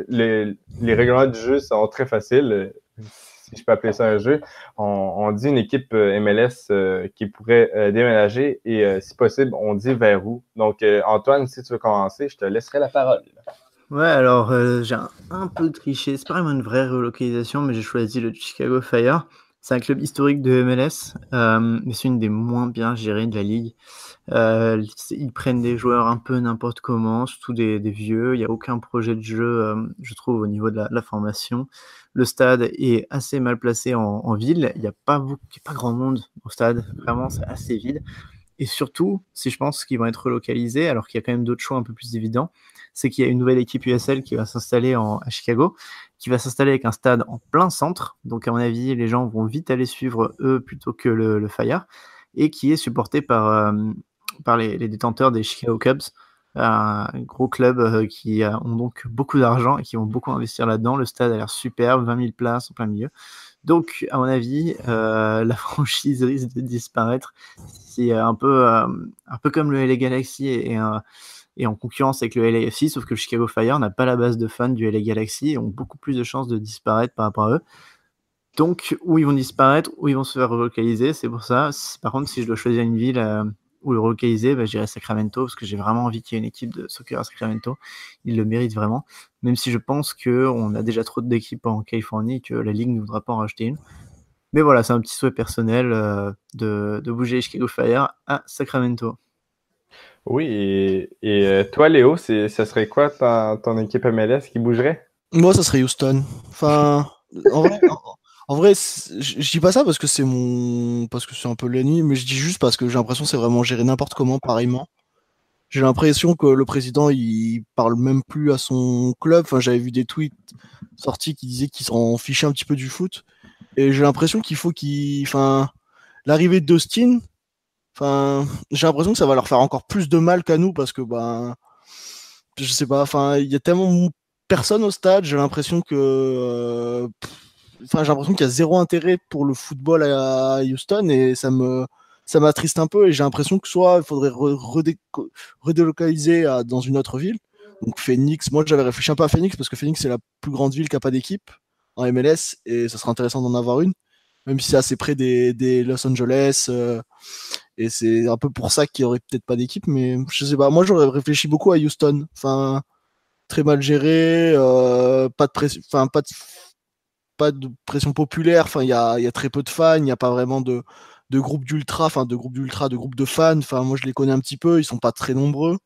Les règlements du jeu sont très faciles, si je peux appeler ça un jeu. On dit une équipe MLS qui pourrait déménager et, si possible, on dit vers où. Donc, Antoine, si tu veux commencer, je te laisserai la parole. Ouais, alors j'ai un peu triché. C'est pas vraiment une vraie relocalisation, mais j'ai choisi le Chicago Fire. C'est un club historique de MLS, mais c'est une des moins bien gérées de la ligue. Ils prennent des joueurs un peu n'importe comment, surtout des vieux. Il n'y a aucun projet de jeu, je trouve, au niveau de la formation. Le stade est assez mal placé en ville. Il n'y a pas grand monde au stade. Vraiment, c'est assez vide. Et surtout, si je pense qu'ils vont être relocalisés, alors qu'il y a quand même d'autres choix un peu plus évidents, c'est qu'il y a une nouvelle équipe USL qui va s'installer à Chicago, qui va s'installer avec un stade en plein centre. Donc, à mon avis, les gens vont vite aller suivre eux plutôt que le Fire, et qui est supporté par les détenteurs des Chicago Cubs, un gros club qui ont donc beaucoup d'argent et qui vont beaucoup investir là-dedans. Le stade a l'air superbe, 20 000 places en plein milieu. Donc, à mon avis, la franchise risque de disparaître. C'est un peu comme le LA Galaxy et en concurrence avec le LAFC, sauf que le Chicago Fire n'a pas la base de fans du LA Galaxy et ont beaucoup plus de chances de disparaître par rapport à eux. Donc, où ils vont disparaître, où ils vont se faire relocaliser, c'est pour ça. Par contre, si je dois choisir une ville où le relocaliser, je dirais Sacramento, parce que j'ai vraiment envie qu'il y ait une équipe de soccer à Sacramento. Ils le méritent vraiment, même si je pense qu'on a déjà trop d'équipes en Californie, que la Ligue ne voudra pas en racheter une. Mais voilà, c'est un petit souhait personnel de bouger Chicago Fire à Sacramento. Oui, et toi, Léo, ça serait quoi ton équipe MLS qui bougerait? Moi, ça serait Houston. Enfin, en vrai, je dis pas ça parce que c'est un peu l'ennemi, mais je dis juste parce que j'ai l'impression que c'est vraiment géré n'importe comment, pareillement. J'ai l'impression que le président, il parle même plus à son club. Enfin, j'avais vu des tweets sortis qui disaient qu'il s'en fichait un petit peu du foot. Et j'ai l'impression l'arrivée d'Austin, j'ai l'impression que ça va leur faire encore plus de mal qu'à nous parce que, je sais pas, il y a tellement personne au stade. J'ai l'impression que, j'ai l'impression qu'il y a zéro intérêt pour le football à Houston et ça m'attriste un peu et j'ai l'impression que soit il faudrait redélocaliser dans une autre ville. Donc Phoenix, moi j'avais réfléchi un peu à Phoenix parce que Phoenix c'est la plus grande ville qui n'a pas d'équipe en MLS et ça serait intéressant d'en avoir une, même si c'est assez près des Los Angeles et c'est un peu pour ça qu'il n'y aurait peut-être pas d'équipe, mais je sais pas, moi j'aurais réfléchi beaucoup à Houston, très mal géré, pas de pression, pas de pression populaire, il y a très peu de fans, il n'y a pas vraiment de groupes d'ultra, de groupes de fans. Moi, je les connais un petit peu, ils sont pas très nombreux.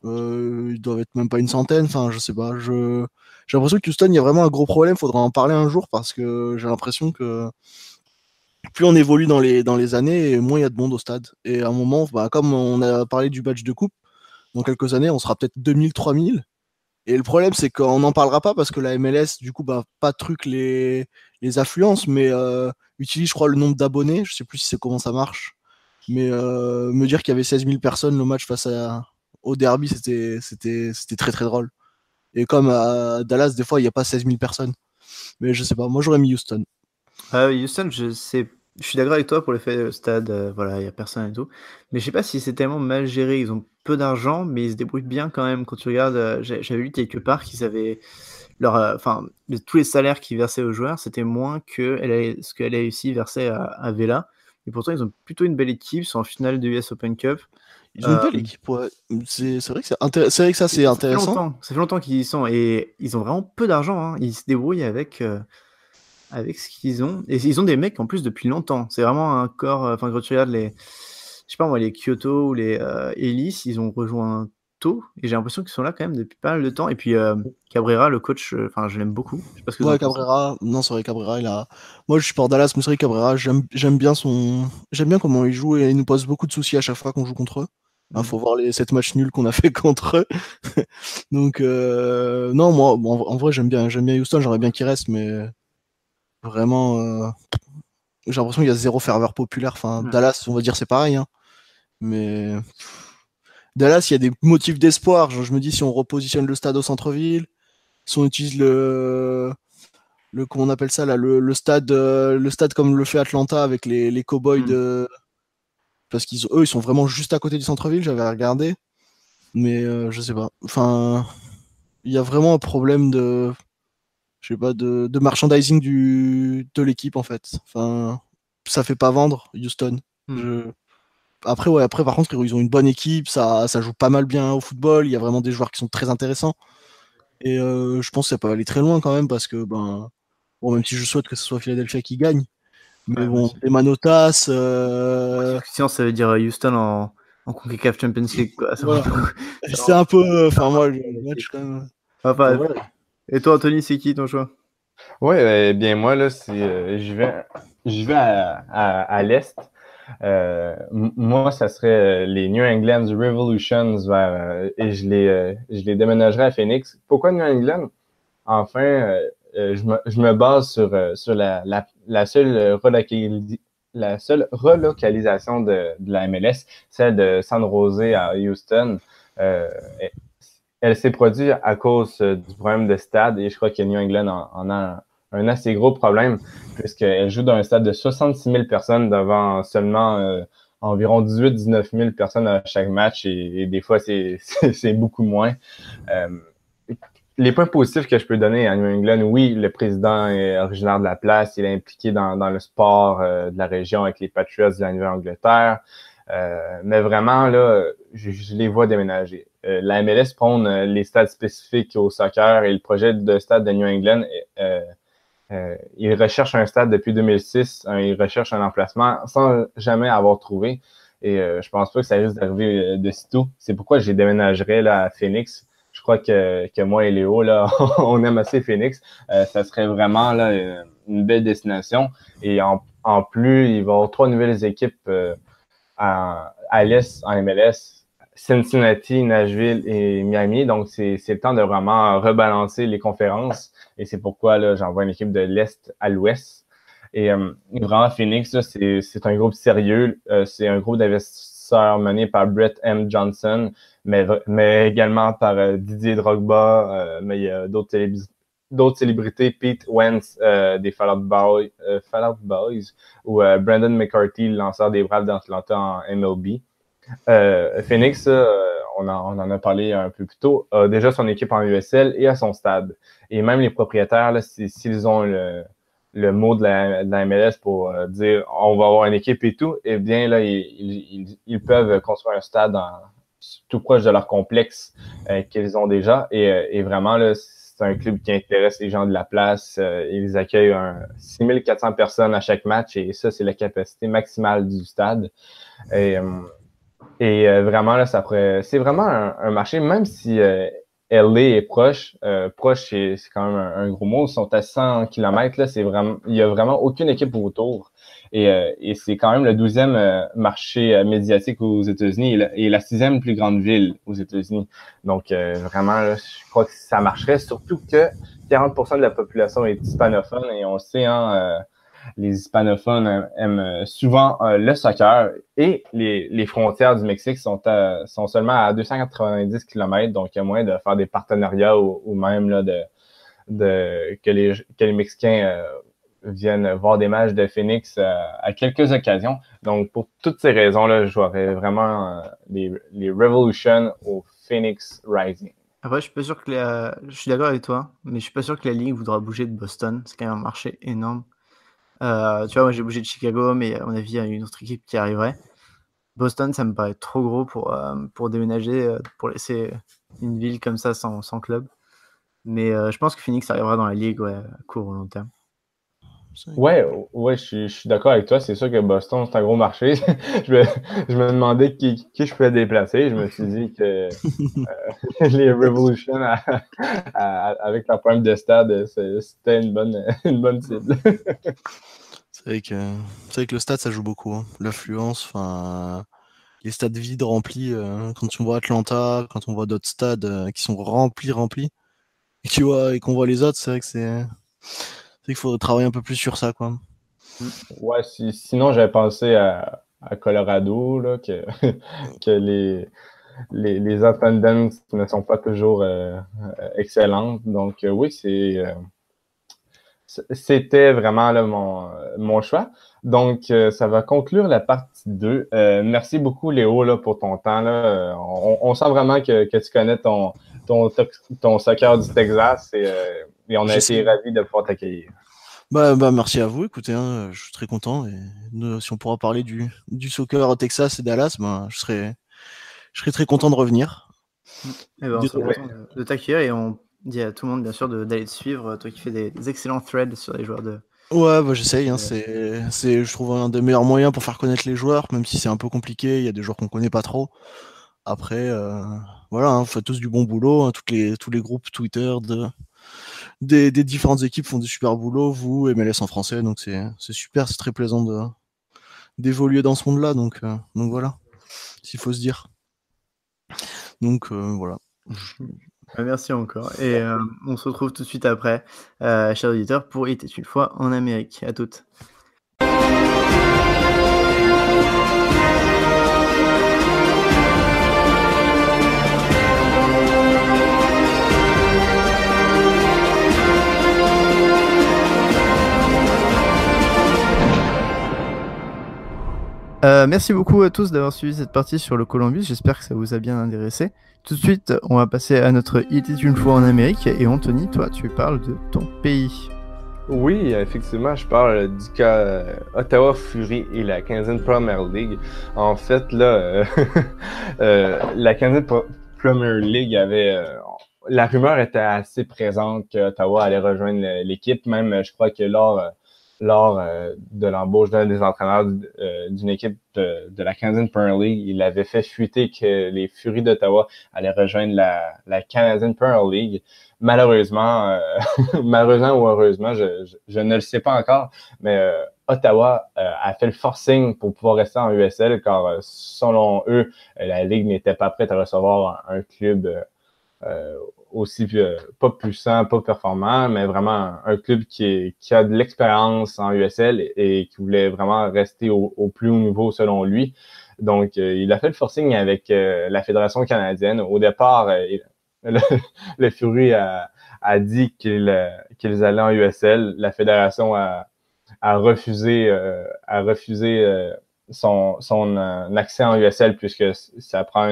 Ils doivent être même pas une centaine. Je sais pas. J'ai l'impression que Houston, il y a vraiment un gros problème. Faudra en parler un jour parce que j'ai l'impression que plus on évolue dans les années, moins il y a de monde au stade. Et à un moment, comme on a parlé du badge de coupe, dans quelques années, on sera peut-être 2000, 3000. Et le problème, c'est qu'on n'en parlera pas parce que la MLS, du coup, pas truc les affluences, mais utilise, je crois, le nombre d'abonnés. Je sais plus si c'est comment ça marche. Mais me dire qu'il y avait 16 000 personnes le match face au derby, c'était très très drôle. Et comme à Dallas, des fois, il n'y a pas 16 000 personnes. Mais je sais pas, moi j'aurais mis Houston. Houston, je sais Je suis d'accord avec toi pour le fait, le stade, voilà, il y a personne et tout. Mais je sais pas si c'est tellement mal géré. Ils ont peu d'argent, mais ils se débrouillent bien quand même. Quand tu regardes, j'avais lu quelque part qu'ils avaient leur, enfin, tous les salaires qu'ils versaient aux joueurs, c'était moins que ce que LAFC versait à Vela. Et pourtant, ils ont plutôt une belle équipe. Ils sont en finale de US Open Cup. Ils ont une belle équipe, ouais. C'est vrai que c'est vrai que ça, c'est intéressant. Ça fait longtemps qu'ils y sont et ils ont vraiment peu d'argent, hein. Ils se débrouillent avec ce qu'ils ont. Et ils ont des mecs en plus depuis longtemps. C'est vraiment un corps. Enfin, quand tu regardes les. Je sais pas moi, les Kyoto ou les Ellis, ils ont rejoint tôt. Et j'ai l'impression qu'ils sont là quand même depuis pas mal de temps. Et puis Cabrera, le coach, enfin, je l'aime beaucoup. Je sais pas ce que vous en Ouais, pensez. Cabrera, non, c'est vrai, Cabrera, moi, je supporte Dallas, mais c'est vrai, Cabrera, j'aime bien j'aime bien comment il joue et il nous pose beaucoup de soucis à chaque fois qu'on joue contre eux. Hein, faut voir les 7 matchs nuls qu'on a fait contre eux. Donc, non, moi, bon, en vrai, j'aime bien Houston, j'aimerais bien qu'il reste, mais vraiment, j'ai l'impression qu'il y a zéro ferveur populaire. Enfin, Ouais. Dallas, on va dire, c'est pareil, hein. Mais Dallas, il y a des motifs d'espoir. Genre, je me dis, si on repositionne le stade au centre-ville, si on utilise comment on appelle ça là, le stade comme le fait Atlanta avec les Cowboys Mm. parce eux ils sont vraiment juste à côté du centre-ville, j'avais regardé, mais je sais pas. Enfin, il y a vraiment un problème je sais pas, de merchandising de l'équipe en fait. Enfin, ça fait pas vendre Houston. Mm. Je... Après par contre ils ont une bonne équipe, ça joue pas mal bien au football, il y a vraiment des joueurs qui sont très intéressants et je pense que ça peut aller très loin quand même parce que bon, même si je souhaite que ce soit Philadelphia qui gagne. Mais Ouais, moi bon, aussi. les Manotas, Parce que sinon, ça veut dire Houston en CONCACAF Champions League, quoi. voilà. C'est C'est vraiment un peu. c'est Enfin, vraiment moi, une bonne le match, équipe. quand même. Enfin, Enfin, bref. voilà. Et toi, Anthony, c'est qui ton choix? Oui, bien moi, là, je vais à l'Est. Moi, ça serait les New England Revolutions et je les déménagerais à Phoenix. Pourquoi New England? Enfin, je me base sur la seule relocalisation de la MLS, celle de San Jose à Houston. Euh, Elle s'est produite à cause du problème de stade et je crois que New England en a un assez gros problème puisqu'elle joue dans un stade de 66 000 personnes devant seulement environ 18-19 000 personnes à chaque match et des fois c'est beaucoup moins. Euh, les points positifs que je peux donner à New England, oui, le président est originaire de la place, il est impliqué dans le sport de la région avec les Patriots de la Nouvelle-Angleterre. Mais vraiment, là, je les vois déménager. La MLS prône les stades spécifiques au soccer et le projet de stade de New England, il recherche un stade depuis 2006, il recherche un emplacement sans jamais avoir trouvé. Et je pense pas que ça risque d'arriver de sitôt. C'est pourquoi je les déménagerais là, à Phoenix. Je crois que moi et Léo, là, on aime assez Phoenix. Ça serait vraiment là, une belle destination. Et en plus, il va y avoir 3 nouvelles équipes à l'Est en MLS, Cincinnati, Nashville et Miami. Donc, c'est le temps de vraiment rebalancer les conférences. Et c'est pourquoi là, j'envoie une équipe de l'Est à l'Ouest. Et vraiment, Phoenix, là, c'est un groupe sérieux. C'est un groupe d'investisseurs mené par Brett M. Johnson, mais également par Didier Drogba. Mais il y a d'autres célébrités, Pete Wentz des Fall Out Boys ou Brandon McCarthy, le lanceur des Braves d'Atlanta en MLB. Phoenix, on en a parlé un peu plus tôt, a déjà son équipe en USL et à son stade. Et même les propriétaires, là, s'ils ont le mot de la MLS pour dire on va avoir une équipe et tout, eh bien là, ils peuvent construire un stade tout proche de leur complexe qu'ils ont déjà. Et vraiment, là, c'est un club qui intéresse les gens de la place. Ils accueillent 6400 personnes à chaque match et ça, c'est la capacité maximale du stade. Et, vraiment, là, c'est vraiment un marché, même si LA est proche, proche, c'est quand même un gros mot, ils sont à 100 km, là, il y a vraiment aucune équipe autour. Et c'est quand même le 12e marché médiatique aux États-Unis et la 6e plus grande ville aux États-Unis. Donc, vraiment, là, je crois que ça marcherait, surtout que 40% de la population est hispanophone et on le sait, hein, les hispanophones aiment souvent le soccer et les frontières du Mexique sont seulement à 290 km, donc il y a moyen de faire des partenariats ou même là, que les Mexicains viennent voir des matchs de Phoenix à quelques occasions. Donc, pour toutes ces raisons-là, je jouerais vraiment les Revolution au Phoenix Rising. Après, je suis pas sûr que je suis d'accord avec toi, mais je suis pas sûr que la ligue voudra bouger de Boston. C'est quand même un marché énorme. Tu vois, moi j'ai bougé de Chicago, mais à mon avis, il y a une autre équipe qui arriverait. Boston, ça me paraît trop gros pour déménager, pour laisser une ville comme ça sans club. Mais je pense que Phoenix arrivera dans la ligue, ouais, à court ou long terme. Ouais, je suis d'accord avec toi. C'est sûr que Boston, c'est un gros marché. je me demandais qui je pouvais déplacer. Je me suis dit que les Revolution, avec leur problème de stade, c'était une bonne cible. C'est vrai que le stade, ça joue beaucoup. Hein. L'affluence, enfin, les stades vides remplis. Quand on voit Atlanta, quand on voit d'autres stades qui sont remplis, et qu'on voit les autres, c'est vrai qu'il faudrait travailler un peu plus sur ça, quoi. Ouais, sinon j'avais pensé à Colorado, là, que les attendances ne sont pas toujours excellentes. Donc oui, c'était vraiment là, mon choix. Donc, ça va conclure la partie 2. Merci beaucoup, Léo, là, pour ton temps. Là. On sent vraiment que tu connais ton soccer du Texas et on a été ravis de pouvoir t'accueillir. Bah, merci à vous. Écoutez, hein, je suis très content. Et si on pourra parler du soccer au Texas et Dallas, je serais très content de revenir. Et on serait content de t'accueillir et on dit à tout le monde, bien sûr, d'aller te suivre. Toi qui fais des excellents threads sur les joueurs de. Ouais, j'essaye. Hein, je trouve un des meilleurs moyens pour faire connaître les joueurs, même si c'est un peu compliqué. Il y a des joueurs qu'on connaît pas trop. Après, voilà, on fait tous du bon boulot. Hein, tous les groupes Twitter des différentes équipes font du super boulot. Vous, MLS en français, donc c'est super, c'est très plaisant d'évoluer dans ce monde-là. Donc voilà, s'il faut se dire. Donc voilà. Merci encore. Et on se retrouve tout de suite après, chers auditeurs, pour Il était une fois en Amérique. À toutes. Merci beaucoup à tous d'avoir suivi cette partie sur le Columbus. J'espère que ça vous a bien intéressé. Tout de suite, on va passer à notre Il était une fois en Amérique. Et Anthony, toi, tu parles de ton pays. Oui, effectivement, je parle du cas Ottawa Fury et la Canadian Premier League. En fait, là, la Canadian Premier League la rumeur était assez présente que Ottawa allait rejoindre l'équipe. Même, je crois que lors de l'embauche d'un des entraîneurs d'une équipe de la Canadian Premier League, il avait fait fuiter que les Furies d'Ottawa allaient rejoindre la Canadian Premier League. Malheureusement, malheureusement ou heureusement, je ne le sais pas encore, mais Ottawa a fait le forcing pour pouvoir rester en USL, car selon eux, la Ligue n'était pas prête à recevoir un club aussi pas puissant, pas performant, mais vraiment un club qui a de l'expérience en USL et qui voulait vraiment rester au plus haut niveau selon lui. Donc, il a fait le forcing avec la Fédération canadienne. Au départ, le Fury a dit qu'ils allaient en USL. La Fédération a refusé son accès en USL puisque ça prend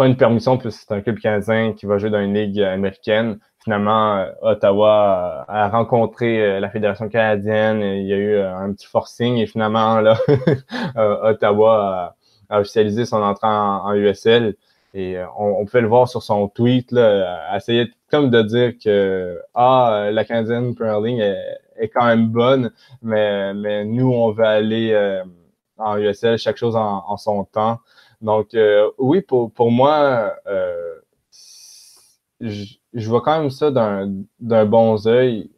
une permission, puis c'est un club canadien qui va jouer dans une ligue américaine. Finalement, Ottawa a rencontré la Fédération canadienne, et il y a eu un petit forcing, et finalement, là, Ottawa a officialisé son entrée en USL. Et on pouvait le voir sur son tweet, là, essayer comme de dire que la Canadian Premier League est quand même bonne, mais nous, on veut aller en USL, chaque chose en son temps. Donc, oui, pour moi, je vois quand même ça d'un bon œil,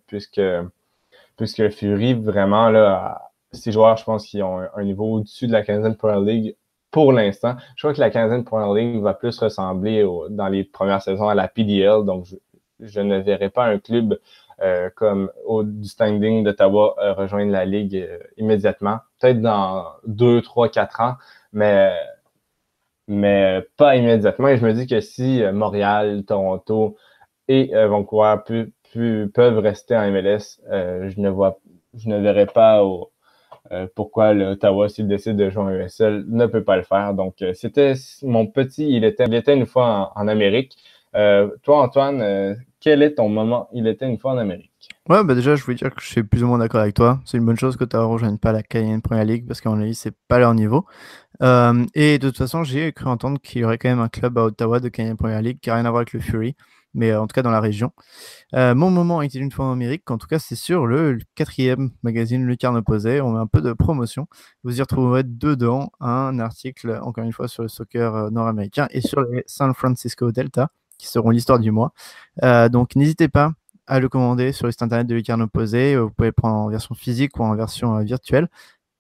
puisque le Fury, vraiment, là, ces joueurs, je pense qu'ils ont un niveau au-dessus de la Canadian Premier League pour l'instant. Je crois que la Canadian Premier League va plus ressembler dans les premières saisons à la PDL, donc je ne verrai pas un club comme du standing d'Ottawa rejoindre la Ligue immédiatement. Peut-être dans 2, 3, 4 ans, mais pas immédiatement. Et je me dis que si Montréal, Toronto et Vancouver peuvent rester en MLS. Je ne verrais pas pourquoi l'Ottawa, s'il décide de jouer en USL, ne peut pas le faire. Donc, c'était mon petit, il était une fois en Amérique. Toi, Antoine, quel est ton moment il était une fois en Amérique? Ouais, bah déjà, je voulais dire que je suis plus ou moins d'accord avec toi. C'est une bonne chose que tu ne rejoignes pas la Canadian Premier League parce qu'à mon avis, c'est pas leur niveau. Et de toute façon, j'ai cru entendre qu'il y aurait quand même un club à Ottawa de Canadian Premier League qui n'a rien à voir avec le Fury, mais en tout cas dans la région. Mon moment était une fois en Amérique, en tout cas c'est sur le 4e magazine Lucarne Opposée. On met un peu de promotion. Vous y retrouverez dedans un article, encore une fois, sur le soccer nord-américain et sur les San Francisco Delta, qui seront l'histoire du mois. Donc n'hésitez pas à le commander sur le site internet de Lucarne Opposée. Vous pouvez le prendre en version physique ou en version virtuelle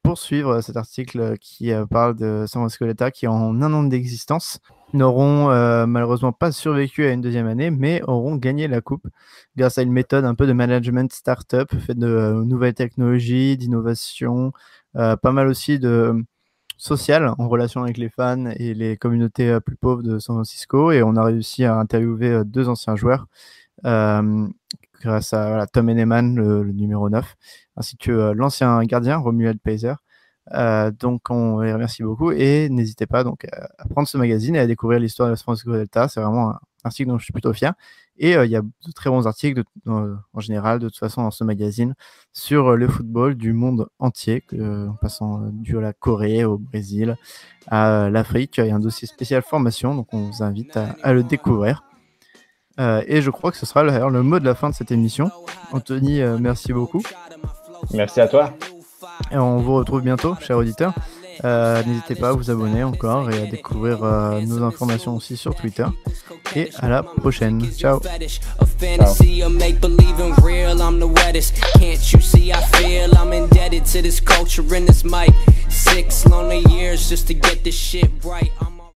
pour suivre cet article qui parle de San Francisco Delta qui, en un an d'existence, n'auront malheureusement pas survécu à une deuxième année, mais auront gagné la coupe grâce à une méthode un peu de management start-up, faite de nouvelles technologies, d'innovation, pas mal aussi de social en relation avec les fans et les communautés plus pauvres de San Francisco. Et on a réussi à interviewer 2 anciens joueurs grâce à Tom Henneman, le numéro 9, ainsi que l'ancien gardien Romuald Peiser. Donc on les remercie beaucoup et n'hésitez pas donc à prendre ce magazine et à découvrir l'histoire de San Francisco Delta. C'est vraiment un article dont je suis plutôt fier. Et il y a de très bons articles en général, de toute façon, dans ce magazine, sur le football du monde entier, en passant de la Corée au Brésil à l'Afrique. Il y a un dossier spécial formation, donc on vous invite à le découvrir. Et je crois que ce sera d'ailleurs le mot de la fin de cette émission. Anthony, merci beaucoup. Merci à toi. Et on vous retrouve bientôt, chers auditeurs. N'hésitez pas à vous abonner encore et à découvrir nos informations aussi sur Twitter. Et à la prochaine. Ciao. Ciao.